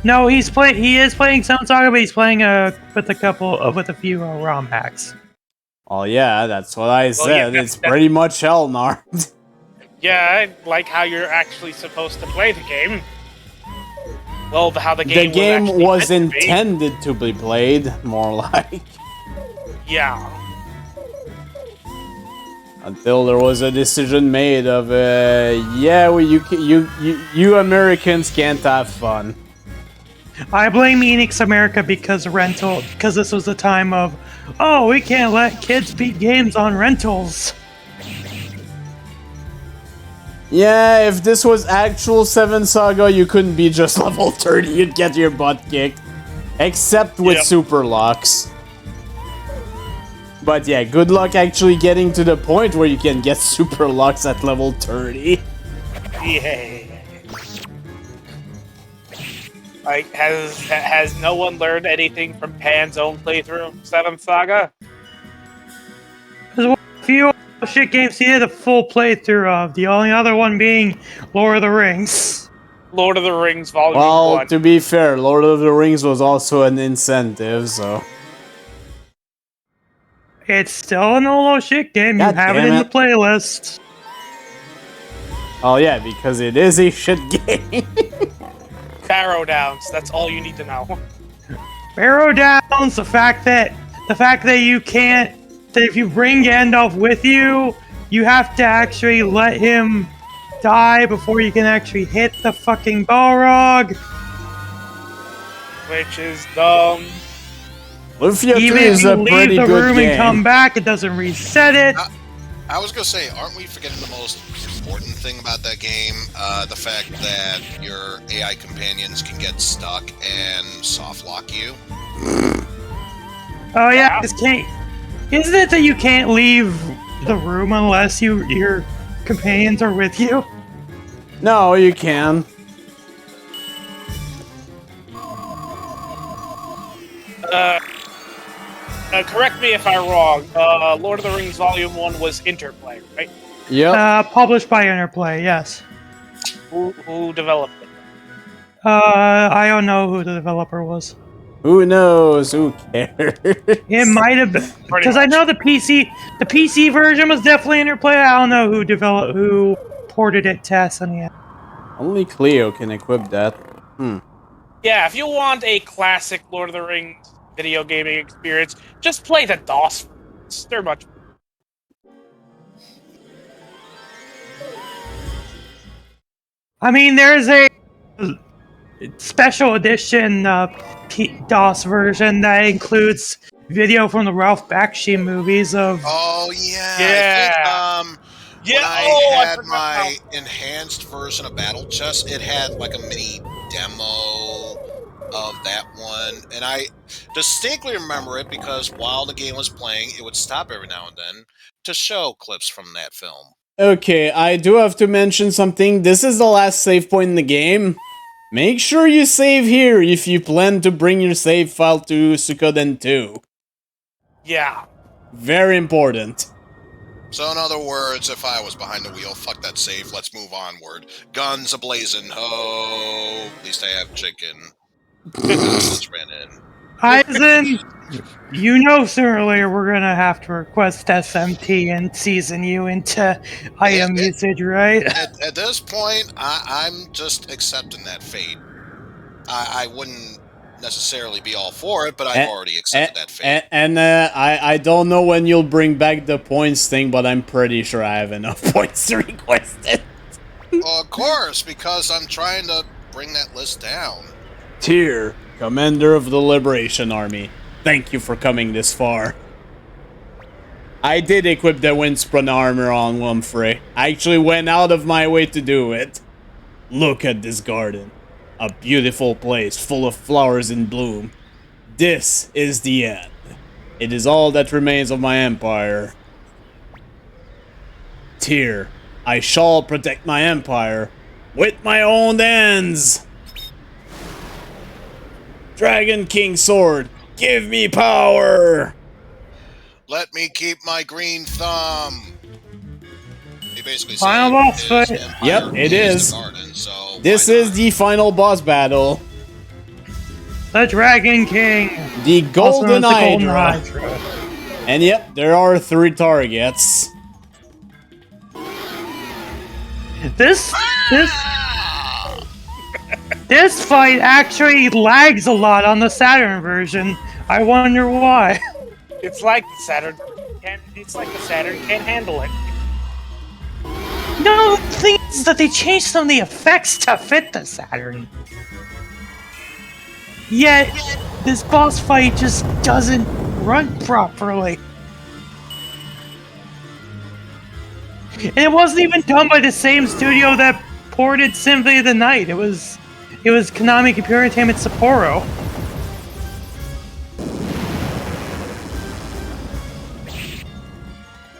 No, he is playing 7th Saga, but he's playing with a few ROM hacks. Oh yeah, that's what I said. yeah, it's pretty much Elnard. Yeah, I like how you're actually supposed to play the game. Well, how the The game game actually was meant to be. intended to be played, more like. Yeah. Until there was a decision made of, yeah, well, you Americans can't have fun. I blame Enix America because this was the time of, oh, we can't let kids beat games on rentals. Yeah, if this was actual 7 Saga, you couldn't be just level 30, you'd get your butt kicked. Except with Yep. super locks. But yeah, good luck actually getting to the point where you can get super locks at level 30. Yeah. Like, has no one learned anything from Pan's own playthrough of 7th Saga? There's a few shit games he did a full playthrough of, the only other one being Lord of the Rings. Lord of the Rings Volume Well, 1. to be fair, Lord of the Rings was also an incentive, so... It's still an old shit game, you God have it damn in it. the playlist. Oh yeah, because it is a shit game. Barrow Downs, that's all you need to know. Barrow Downs, the fact that you can't, that if you bring Gandalf with you, you have to actually let him die before you can actually hit the fucking Balrog. Which is dumb. Lufia 3 Even if is you a leave pretty the good room game. and come back, it doesn't reset it. I was gonna say, aren't we forgetting the most important thing about that game? The fact that your AI companions can get stuck and soft lock you. Oh yeah, isn't it that you can't leave the room unless your companions are with you? No, you can. Correct me if I'm wrong. Lord of the Rings Volume 1 was Interplay, right? Yep. Published by Interplay, yes. Who developed it? I don't know who the developer was. Who knows? Who cares? It might have been because I know the PC version was definitely Interplay. I don't know who ported it to SNES. Only Cleo can equip that. Yeah, if you want a classic Lord of the Rings video gaming experience, just play the DOS. They're much. I mean, there's a special edition DOS version that includes video from the Ralph Bakshi movies of. Oh yeah. Yeah. I think, Yeah. when I had my enhanced version of Battle Chess, it had like a mini demo of that one, and I distinctly remember it because while the game was playing, it would stop every now and then to show clips from that film. Okay, I do have to mention something. This is the last save point in the game. Make sure you save here if you plan to bring your save file to Suikoden 2. Yeah. Very important. So in other words, if I was behind the wheel, fuck that save, let's move onward. Guns a-blazing, ho! At least I have chicken. Let's ran in. Aizen, you know sooner or later we're gonna have to request SMT and season you into item usage, right? At this point, I'm just accepting that fate. I wouldn't necessarily be all for it, but I've already accepted that fate. I don't know when you'll bring back the points thing, but I'm pretty sure I have enough points to request it. Well, of course, because I'm trying to bring that list down. Tyr, Commander of the Liberation Army, thank you for coming this far. I did equip the Windsprung armor on Wumfrey. I actually went out of my way to do it. Look at this garden. A beautiful place full of flowers in bloom. This is the end. It is all that remains of my empire. Tyr, I shall protect my empire with my own hands. Dragon King Sword, give me power! Let me keep my green thumb. He basically said Final boss his fight. empire Yep, it is. the garden, so This why is not? the final boss battle. The Dragon King, The also known Golden as the Golden Hydra. Hydra. And yep, there are 3 targets. This fight actually lags a lot on the Saturn version. I wonder why. It's like the Saturn can't handle it. No, the thing is that they changed some of the effects to fit the Saturn. Yet, this boss fight just doesn't run properly. And it wasn't even done by the same studio that ported Symphony of the Night. It was Konami Computer Entertainment Sapporo.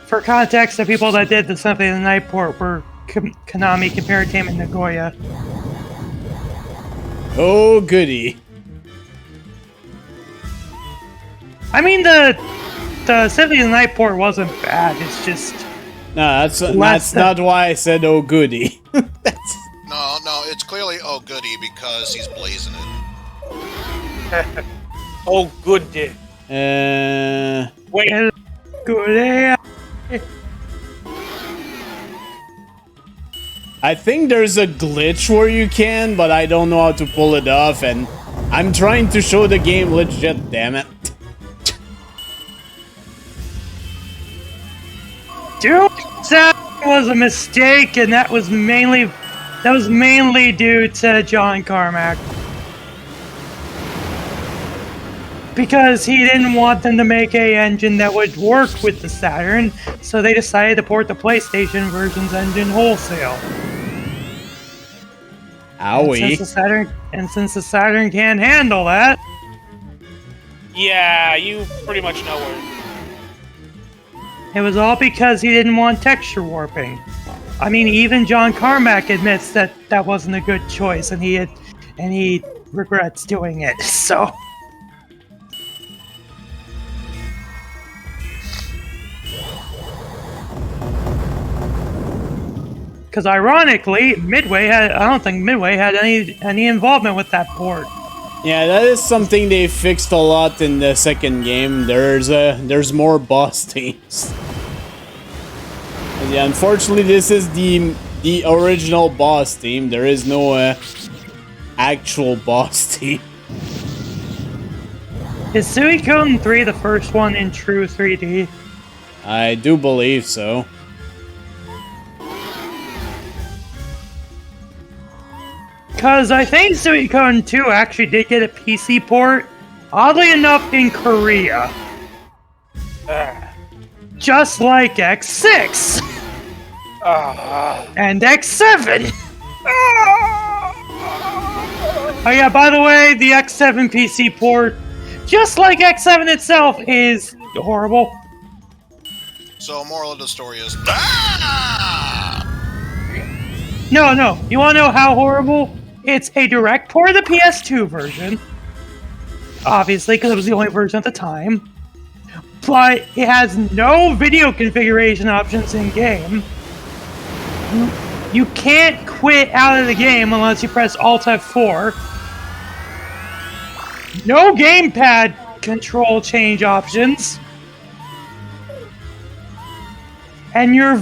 For context, the people that did the Symphony of the Night port were Konami Computer Entertainment Nagoya. Oh, goody. I mean, the Symphony of the Night port wasn't bad. It's just No, that's not why I said oh, goody. No, it's clearly oh goody because he's blazing it. Oh, good day. Wait. good. I think there's a glitch where you can, but I don't know how to pull it off, and I'm trying to show the game legit, damn it. Dude, that was a mistake, and that was mainly due to John Carmack. Because he didn't want them to make a engine that would work with the Saturn, so they decided to port the PlayStation version's engine wholesale. Owie. Since the Saturn can't handle that, Yeah, you pretty much know where. It was all because he didn't want texture warping. I mean, even John Carmack admits that that wasn't a good choice, and he regrets doing it. So, because ironically, I don't think Midway had any involvement with that port. Yeah, that is something they fixed a lot in the second game. There's more boss teams. And yeah, unfortunately, this is the original boss team. There is no actual boss team. Is Suikoden 3 the first one in true 3D? I do believe so. Because I think Suikoden 2 actually did get a PC port, oddly enough, in Korea. Just like X6! And X7! Oh yeah, by the way, the X7 PC port, just like X7 itself, is horrible. So, moral of the story is... No, you wanna know how horrible? It's a direct port of the PS2 version. Obviously, because it was the only version at the time. But it has no video configuration options in-game. You can't quit out of the game unless you press Alt F4. No gamepad control change options. And your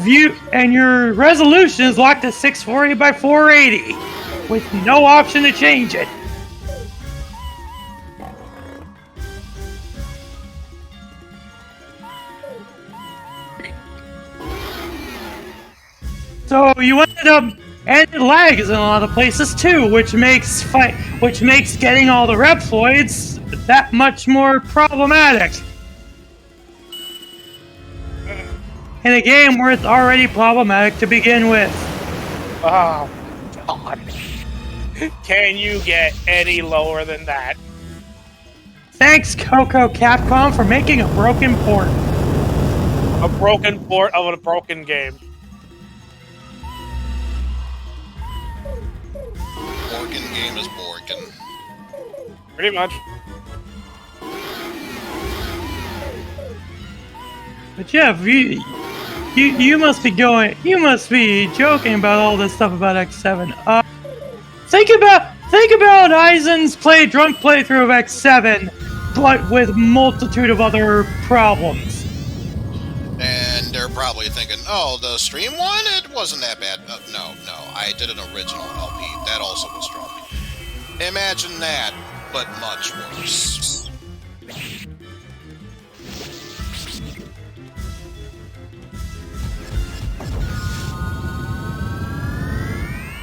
resolution is locked to 640 by 480 with no option to change it. So you ended up, and it lags in a lot of places too, which makes getting all the Reploids that much more problematic. In a game where it's already problematic to begin with. Oh, God. Can you get any lower than that? Thanks, Coco Capcom, for making a broken port. A broken port of a broken game. Borkin game is Borkin. Pretty much. But Jeff, you must be joking about all this stuff about X7. Think about Eisen's drunk playthrough of X7, but with multitude of other problems. And they're probably thinking, oh, the stream one? It wasn't that bad. No, I did an original LP. That also was drunk. Imagine that, but much worse.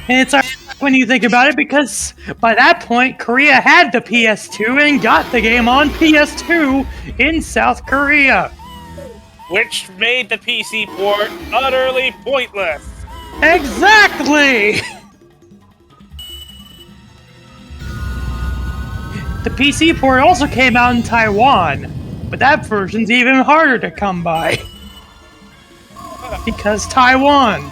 And it's ironic when you think about it, because by that point, Korea had the PS2 and got the game on PS2 in South Korea. Which made the PC port utterly pointless. Exactly! The PC port also came out in Taiwan, but that version's even harder to come by. Because Taiwan.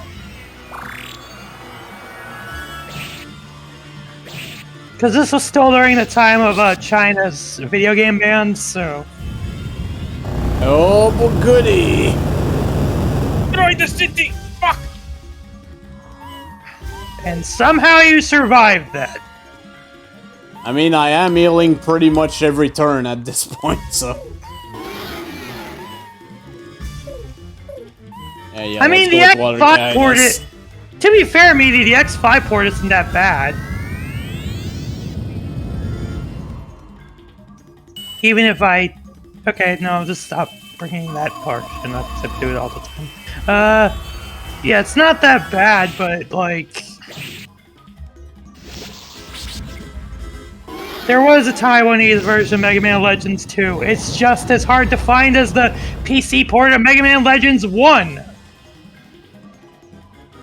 Because this was still during the time of China's video game bans, so... Oh, but goody! Destroy the city! Fuck! And somehow you survived that. I mean, I am healing pretty much every turn at this point, so... Yeah, I mean, the X5 port is... To be fair, Meaty, the X5 port isn't that bad. Even if I... Okay, no, just stop bringing that part. I'm not to do it all the time. Yeah, it's not that bad, but, like... There was a Taiwanese version of Mega Man Legends 2. It's just as hard to find as the PC port of Mega Man Legends 1.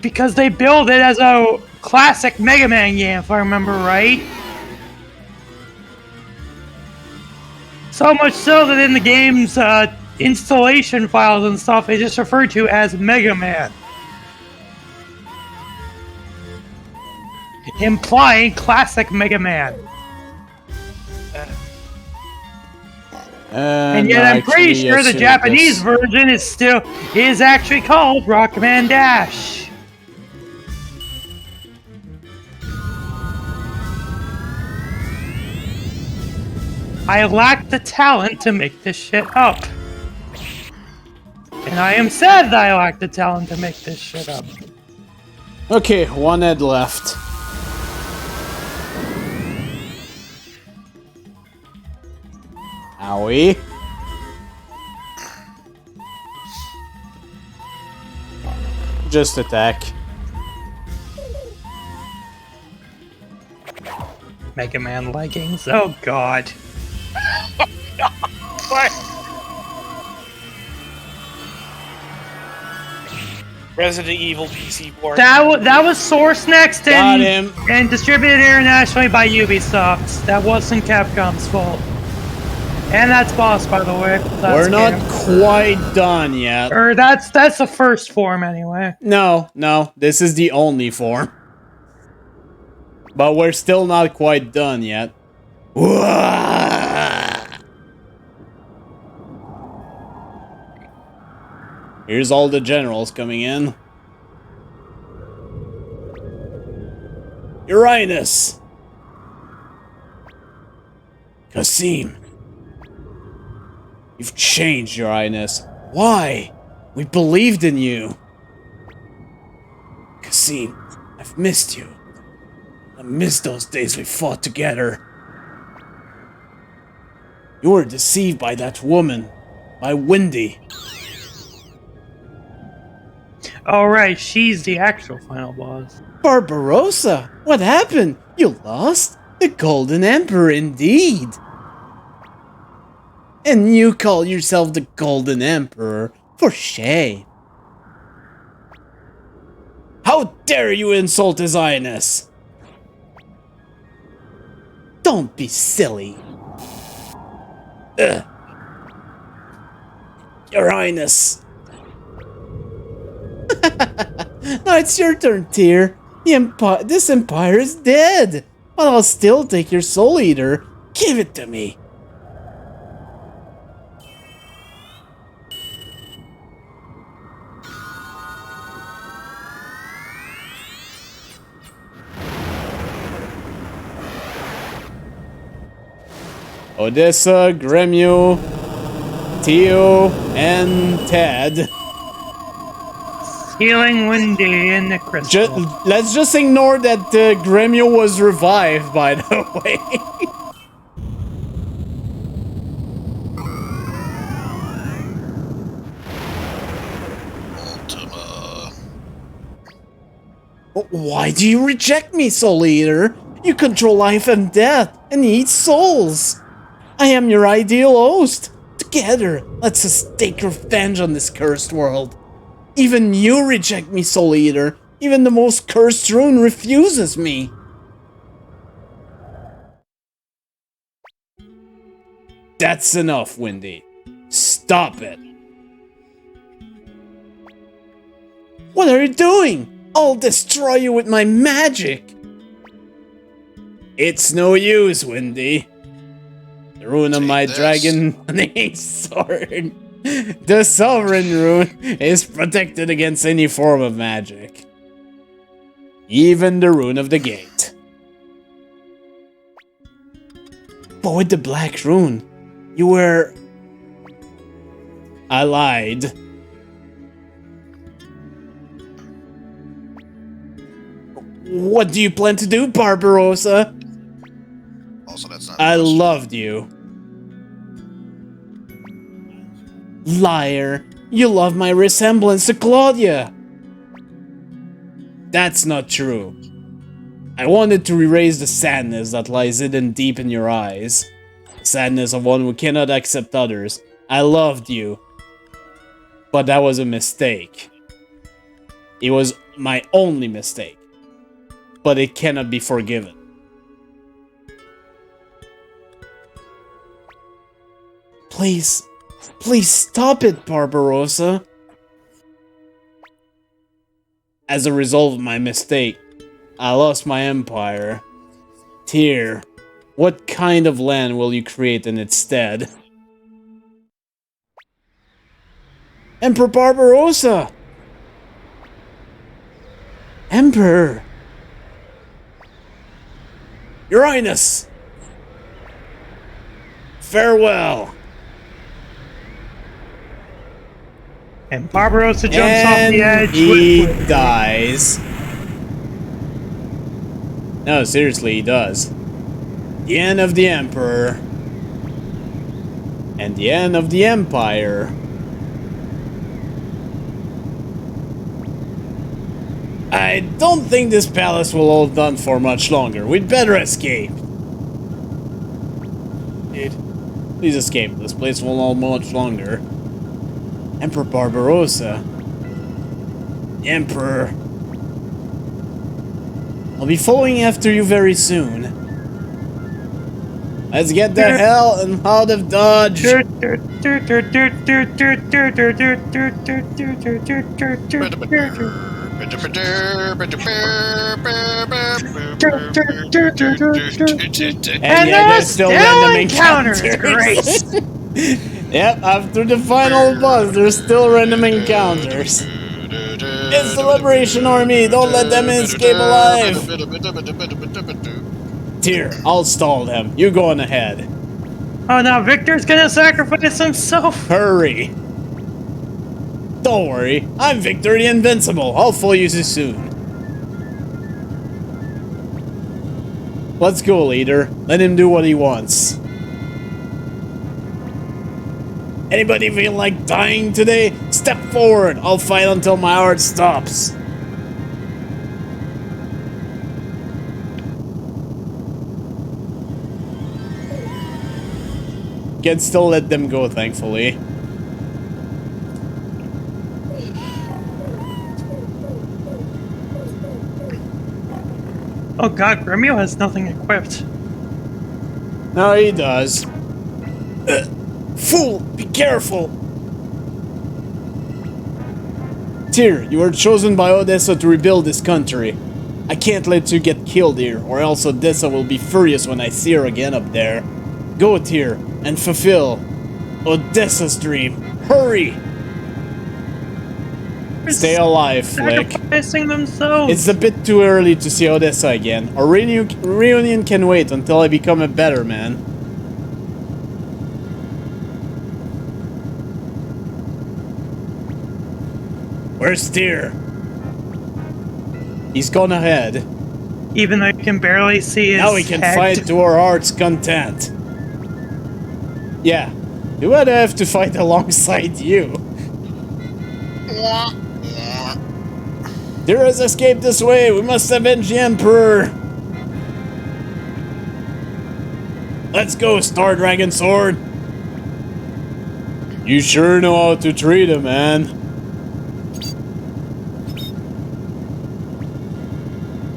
Because they billed it as a classic Mega Man game, if I remember right. So much so that in the game's installation files and stuff, it's just referred to as Mega Man. Implying classic Mega Man. And yet I'm pretty sure the Japanese version is actually called Rockman Dash. I lack the talent to make this shit up. And I am sad that I lack the talent to make this shit up. Okay, one head left. Owie. Just attack. Mega Man leggings. Oh god. What? Resident Evil PC port. That was sourced next Got him. and distributed internationally by Ubisoft. That wasn't Capcom's fault. And that's boss, by the way. We're not quite done yet. Or that's the first form anyway. No, this is the only form. But we're still not quite done yet. Here's all the generals coming in. Uranus! Kasim! You've changed, Your Highness. Why? We believed in you. Kasim, I've missed you. I missed those days we fought together. You were deceived by that woman, by Wendy. Alright, she's the actual final boss. Barbarossa, what happened? You lost? The Golden Emperor indeed. And you call yourself the Golden Emperor? For shame. How dare you insult His Highness? Don't be silly. Ugh. Your Highness. Now it's your turn, Tyr. This empire is dead. But I'll still take your Soul Eater. Give it to me. Odessa, Gremio, Tio, and Ted. Healing Wendy in the crystal. Let's just ignore that Gremio was revived, by the way. Ultima. Why do you reject me, Soul Eater? You control life and death, and eat souls. I am your ideal host. Together, let's us take revenge on this cursed world. Even you reject me, Soul Eater. Even the most cursed rune refuses me. That's enough, Wendy. Stop it. What are you doing? I'll destroy you with my magic. It's no use, Wendy. The rune of my dragon sword. The Sovereign Rune is protected against any form of magic. Even the Rune of the Gate. But with the Black Rune, you were... I lied. What do you plan to do, Barbarossa? Also, that's not. I loved you. Liar. You love my resemblance to Claudia. That's not true. I wanted to erase the sadness that lies hidden deep in your eyes. The sadness of one who cannot accept others. I loved you. But that was a mistake. It was my only mistake. But it cannot be forgiven. Please, please stop it, Barbarossa. As a result of my mistake, I lost my empire. Tyr, what kind of land will you create in its stead? Emperor Barbarossa! Emperor! Your Highness! Farewell! And Barbarossa jumps off And the edge. he dies. No, seriously, he does. The end of the Emperor. And the end of the Empire. I don't think this palace will hold on for much longer. We'd better escape. Dude, please escape. This place won't hold much longer. Emperor Barbarossa. The Emperor. I'll be following after you very soon. Let's get the hell out of Dodge. And yet there's still random encounters. Grace. Yep, after the final boss, there's still random encounters. It's the Liberation Army, don't let them escape alive! Tyr, I'll stall them. You go on ahead. Oh, now Victor's gonna sacrifice himself. Hurry! Don't worry, I'm Victor the Invincible. I'll follow you soon. Let's go, leader. Let him do what he wants. Anybody feel like dying today? Step forward. I'll fight until my heart stops. Can still let them go, thankfully. Oh god, Gremio has nothing equipped. No, he does. Fool! Be careful! Tyr, you were chosen by Odessa to rebuild this country. I can't let you get killed here, or else Odessa will be furious when I see her again up there. Go, Tyr, and fulfill Odessa's dream. Hurry! Stay alive, Flick. Sacrificing themselves. It's a bit too early to see Odessa again. Our reunion can wait until I become a better man. Where's Tyr? He's gone ahead. Even though you can barely see his Now we can head. fight to our heart's content. Yeah, do I have to fight alongside you? Tyr has escaped this way. We must avenge the Emperor. Let's go, Star Dragon Sword. You sure know how to treat him, man.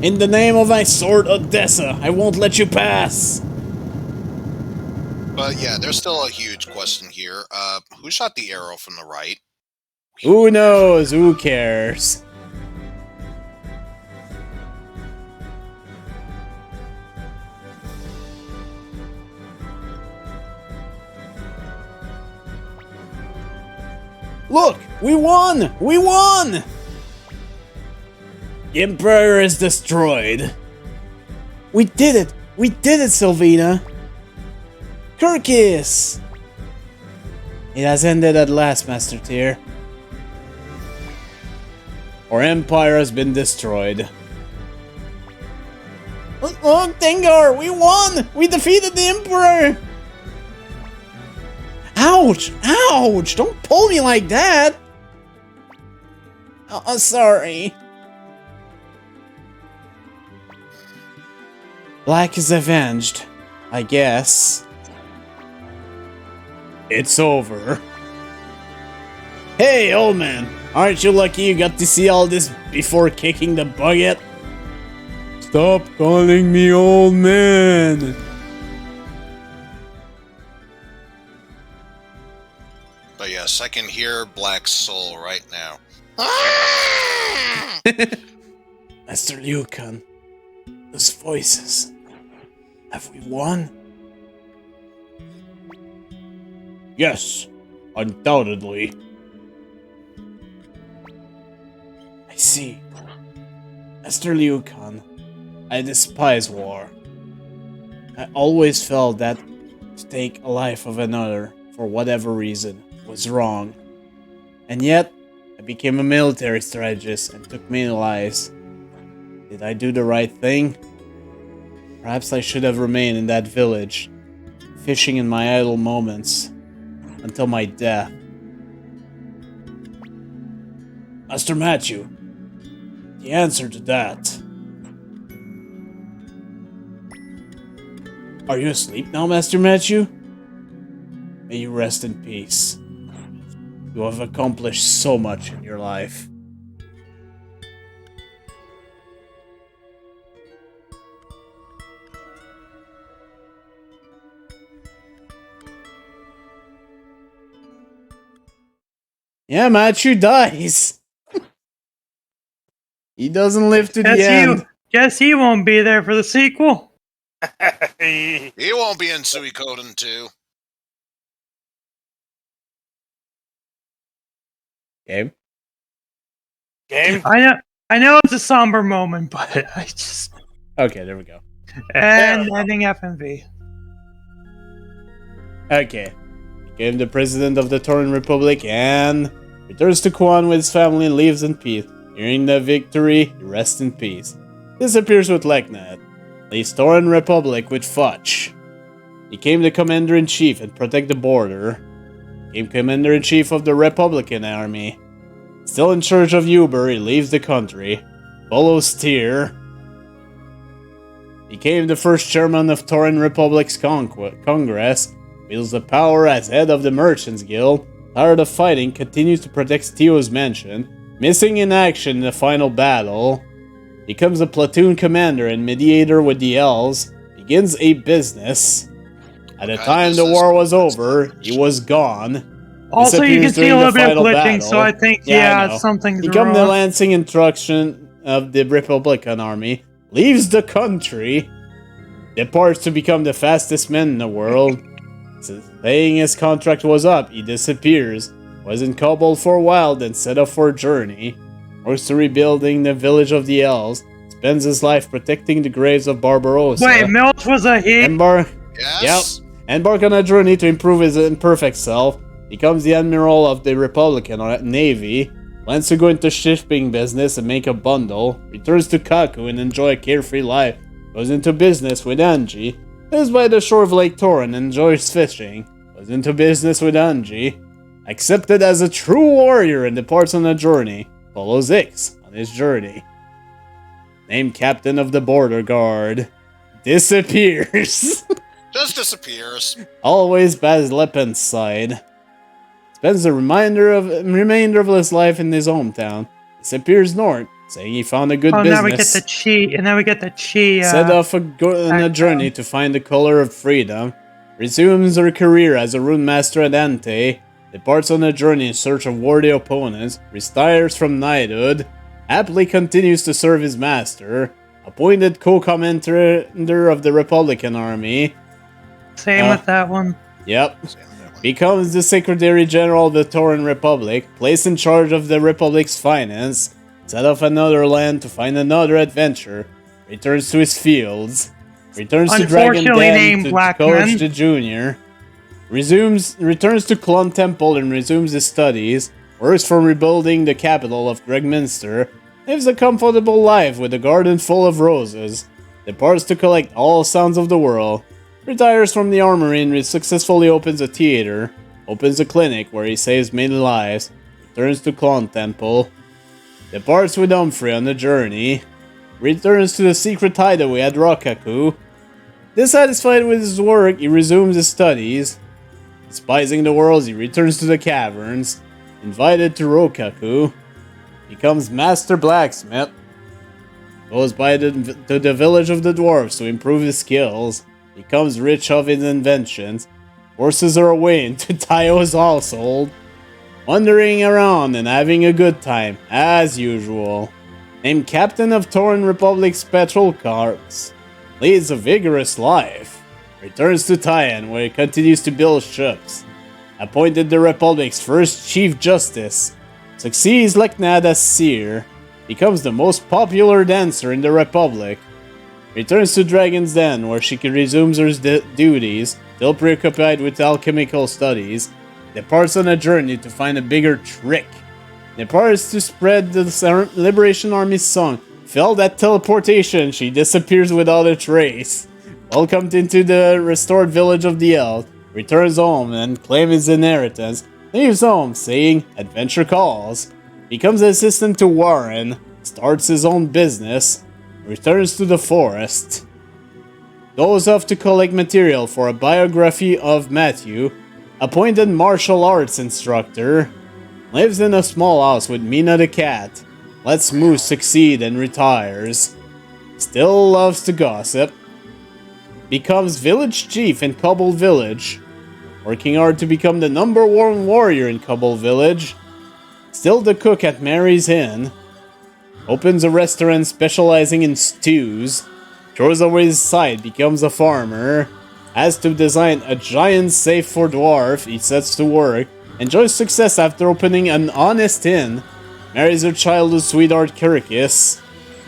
In the name of my sword, Odessa, I won't let you pass. But yeah, there's still a huge question here. Who shot the arrow from the right? Who knows? Who cares? Look! We won! We won! The Emperor is destroyed. We did it! We did it, Sylvina! Kirkis! It has ended at last, Master Tyr. Our empire has been destroyed. Look, Dengar! We won! We defeated the Emperor! Ouch! Ouch! Don't pull me like that! Oh, sorry. Black is avenged, I guess. It's over. Hey, old man! Aren't you lucky you got to see all this before kicking the bucket? Stop calling me old man! Yes, I can hear Black Soul right now. Master Liukan, those voices. Have we won? Yes, undoubtedly. I see. Master Liukan, I despise war. I always felt that to take a life of another, for whatever reason, was wrong. And yet, I became a military strategist and took many lives. Did I do the right thing? Perhaps I should have remained in that village, fishing in my idle moments, until my death. Master Matthew, the answer to that. Are you asleep now, Master Matthew? May you rest in peace. You have accomplished so much in your life. Yeah, Matthew dies. He doesn't live to the end. Guess he won't be there for the sequel. He won't be in Suikoden 2. Game. I know it's a somber moment, but I just Okay, there we go. and ending FMV. Okay. Became the president of the Tauren Republic and returns to Quan with his family and leaves in peace. Hearing the victory, he rests in peace. Disappears with Leknet. Leaves Tauren Republic with Futch. Became the commander-in-chief and protect the border. Became commander-in-chief of the Republican army. Still in charge of Uber, he leaves the country. Follows Tyr. Became the first chairman of Tauren Republic's Congress. Wields the power as head of the Merchants Guild. Tired of fighting, continues to protect Theo's mansion. Missing in action in the final battle. Becomes a platoon commander and mediator with the Elves. Begins a business. At the time the war was over, he was gone. Also, you can see a little bit of glitching, so I think, I something's Become wrong. the lancing instruction of the Republican army. Leaves the country. Departs to become the fastest man in the world. Saying his contract was up, he disappears. Was in Cobalt for a while, then set off for a journey. Works to rebuilding the village of the Elves. Spends his life protecting the graves of Barbarossa. Wait, Milch was a he? Yes? Yep. Embark on a journey to improve his imperfect self. Becomes the admiral of the Republican Navy. Plans to go into shipping business and make a bundle. Returns to Kaku and enjoy a carefree life. Goes into business with Angie. Lives by the shore of Lake Torin and enjoys fishing. Goes into business with Angie. Accepted as a true warrior and departs on a journey. Follows Ix on his journey. Named captain of the border guard. Disappears. Just disappears. Always by Lepen's side. Spends the remainder of his life in his hometown. Disappears north, saying he found a good business. Now we get the chi, and then we get the chi. Set off on a journey to find the color of freedom. Resumes her career as a rune master at Ante. Departs on a journey in search of worthy opponents. Retires from knighthood. Happily continues to serve his master. Appointed co-commander of the Republican army. Same with that one. Yep. Becomes the Secretary General of the Tauren Republic, placed in charge of the Republic's finance, set off another land to find another adventure, returns to his fields, returns to Dragon Den to coach the junior, returns to Clon Temple and resumes his studies, works for rebuilding the capital of Gregminster, lives a comfortable life with a garden full of roses, departs to collect all sounds of the world, retires from the armory and successfully opens a theater, opens a clinic where he saves many lives, returns to Clon Temple, departs with Humphrey on the journey, returns to the secret hideaway at Rokaku. Dissatisfied with his work, he resumes his studies. Despising the worlds, he returns to the caverns, invited to Rokaku, becomes Master Blacksmith, goes to the village of the dwarves to improve his skills, becomes rich of his inventions, forces her away into Taio's household, wandering around and having a good time, as usual. Named Captain of Tauren Republic's Patrol Corps, leads a vigorous life. Returns to Taian, where he continues to build ships. Appointed the Republic's first Chief Justice. Succeeds Leknad as Seer. Becomes the most popular dancer in the Republic. Returns to Dragon's Den, where she resumes her duties, still preoccupied with alchemical studies. Departs on a journey to find a bigger trick. Departs to spread the Liberation Army's song. Failed at teleportation, she disappears without a trace. Welcomed into the restored village of the Elf. Returns home and claims his inheritance. Leaves home, saying, "Adventure calls." Becomes assistant to Warren. Starts his own business. Returns to the forest. Goes off to collect material for a biography of Matthew. Appointed martial arts instructor. Lives in a small house with Mina the cat. Lets Moose succeed and retires. Still loves to gossip. Becomes village chief in Cobble Village. Working hard to become the #1 warrior in Cobble Village. Still the cook at Mary's Inn. Opens a restaurant specializing in stews. Throws away his sight, becomes a farmer. Has to design a giant safe for dwarf, he sets to work. Enjoys success after opening an honest inn. Marries her childhood sweetheart Kirkis.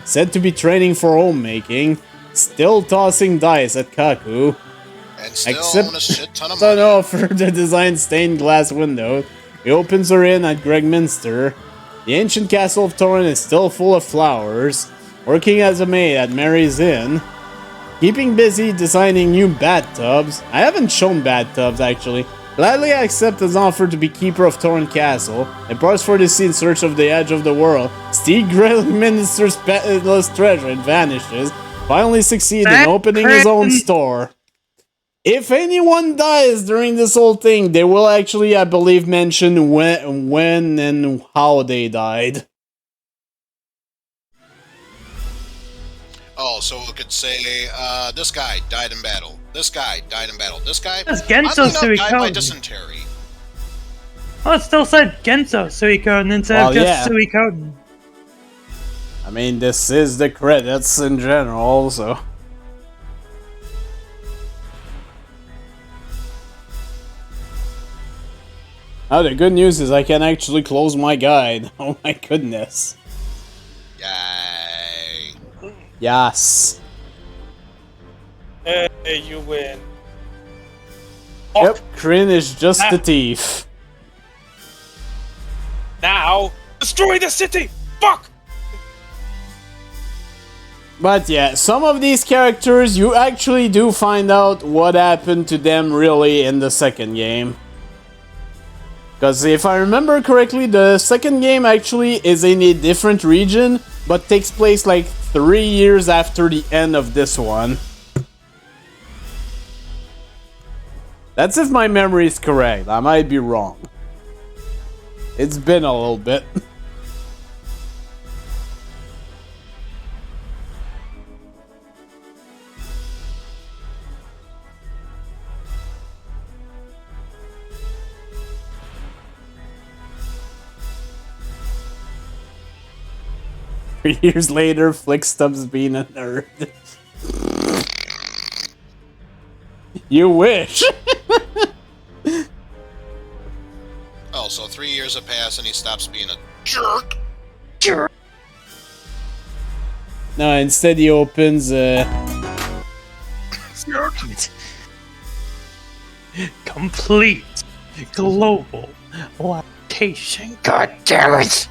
Said to be training for homemaking. Still tossing dice at Kaku. And still Except- own a shit ton of So money. no, for the design stained glass window. He opens her inn at Gregminster. The ancient castle of Tauren is still full of flowers. Working as a maid at Mary's Inn. Keeping busy designing new bathtubs. I haven't shown bathtubs actually. Gladly accepts his offer to be keeper of Tauren Castle. Departs for the sea in search of the edge of the world. Steed Minister's petless treasure and vanishes. Finally succeeds in opening his own store. If anyone dies during this whole thing, they will actually, I believe, mention when and how they died. Oh, so it could say, this guy died in battle. This guy died in battle. This guy That's Genso oddly enough, died by Suikoden. dysentery. Oh, it still said Genso Suikoden instead of Well, just yeah. Suikoden. I mean, this is the credits in general, also. Oh, the good news is I can actually close my guide. Oh my goodness. Yay. Yes. Hey, you win. Yep, Kryn is just the thief. Now, destroy the city! Fuck! But yeah, some of these characters, you actually do find out what happened to them really in the second game. Because if I remember correctly, the second game actually is in a different region, but takes place like 3 years after the end of this one. That's if my memory is correct. I might be wrong. It's been a little bit. Years later, Flickstub's being a nerd. You wish. Oh, so 3 years have passed and he stops being a jerk. No, instead he opens Complete global lactation. God damn it!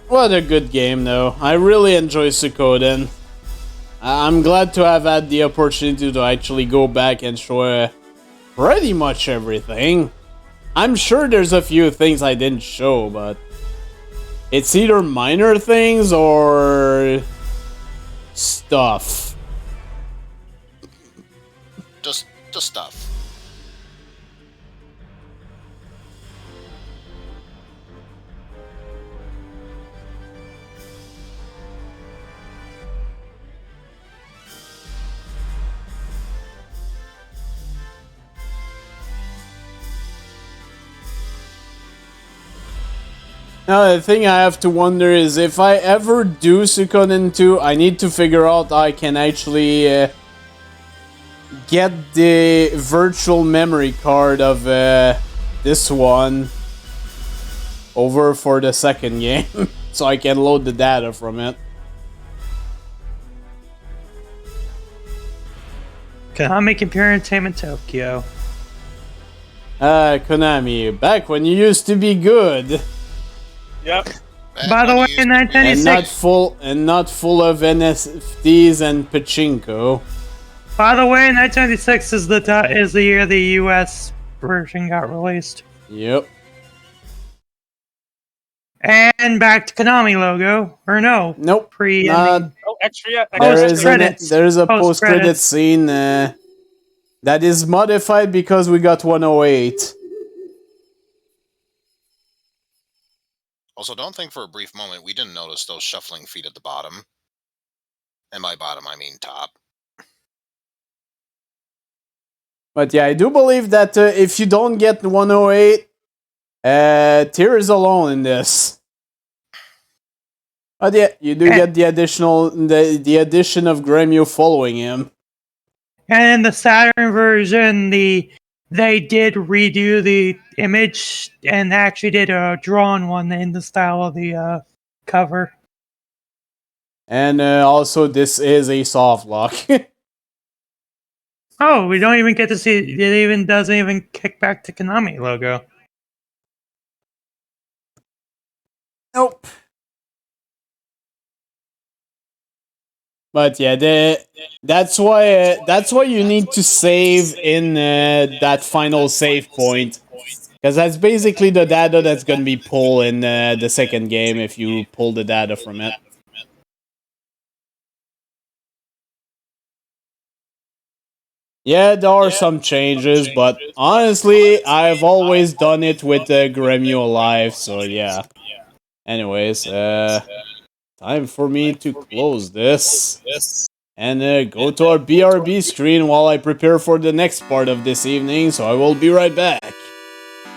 What a good game, though. I really enjoy Suikoden. I'm glad to have had the opportunity to actually go back and show pretty much everything. I'm sure there's a few things I didn't show, but it's either minor things or stuff. Just stuff. Now, the thing I have to wonder is if I ever do Suikoden 2, I need to figure out how I can actually get the virtual memory card of this one over for the second game, so I can load the data from it. Konami Computer Entertainment Tokyo. Konami, back when you used to be good. Yep. By the way, in And 1996, not full of NFTs and pachinko. by the way, 1996 is the year the U.S. version got released. Yep. And back to Konami logo, or no? Nope. Pre-ending. Oh, extra. Post-credits. There is a Post-credits. post-credit scene that is modified because we got 108. Also, don't think for a brief moment we didn't notice those shuffling feet at the bottom. And by bottom, I mean top. But yeah, I do believe that if you don't get 108, Tyr is alone in this. But yeah, you do get the addition of Gremio following him. And in the Saturn version, they did redo the image and actually did a drawn one in the style of the cover. And also, this is a soft lock. Oh, we don't even get to see it. Doesn't even kick back to Konami logo. Nope. But yeah, that's why you need to save in that final save point, because that's basically the data that's gonna be pulled in the second game if you pull the data from it. Yeah, there are some changes, but honestly, I've always done it with Gremio Alive, so yeah. Anyways, time for me to close this and go to our BRB screen while I prepare for the next part of this evening, so I will be right back.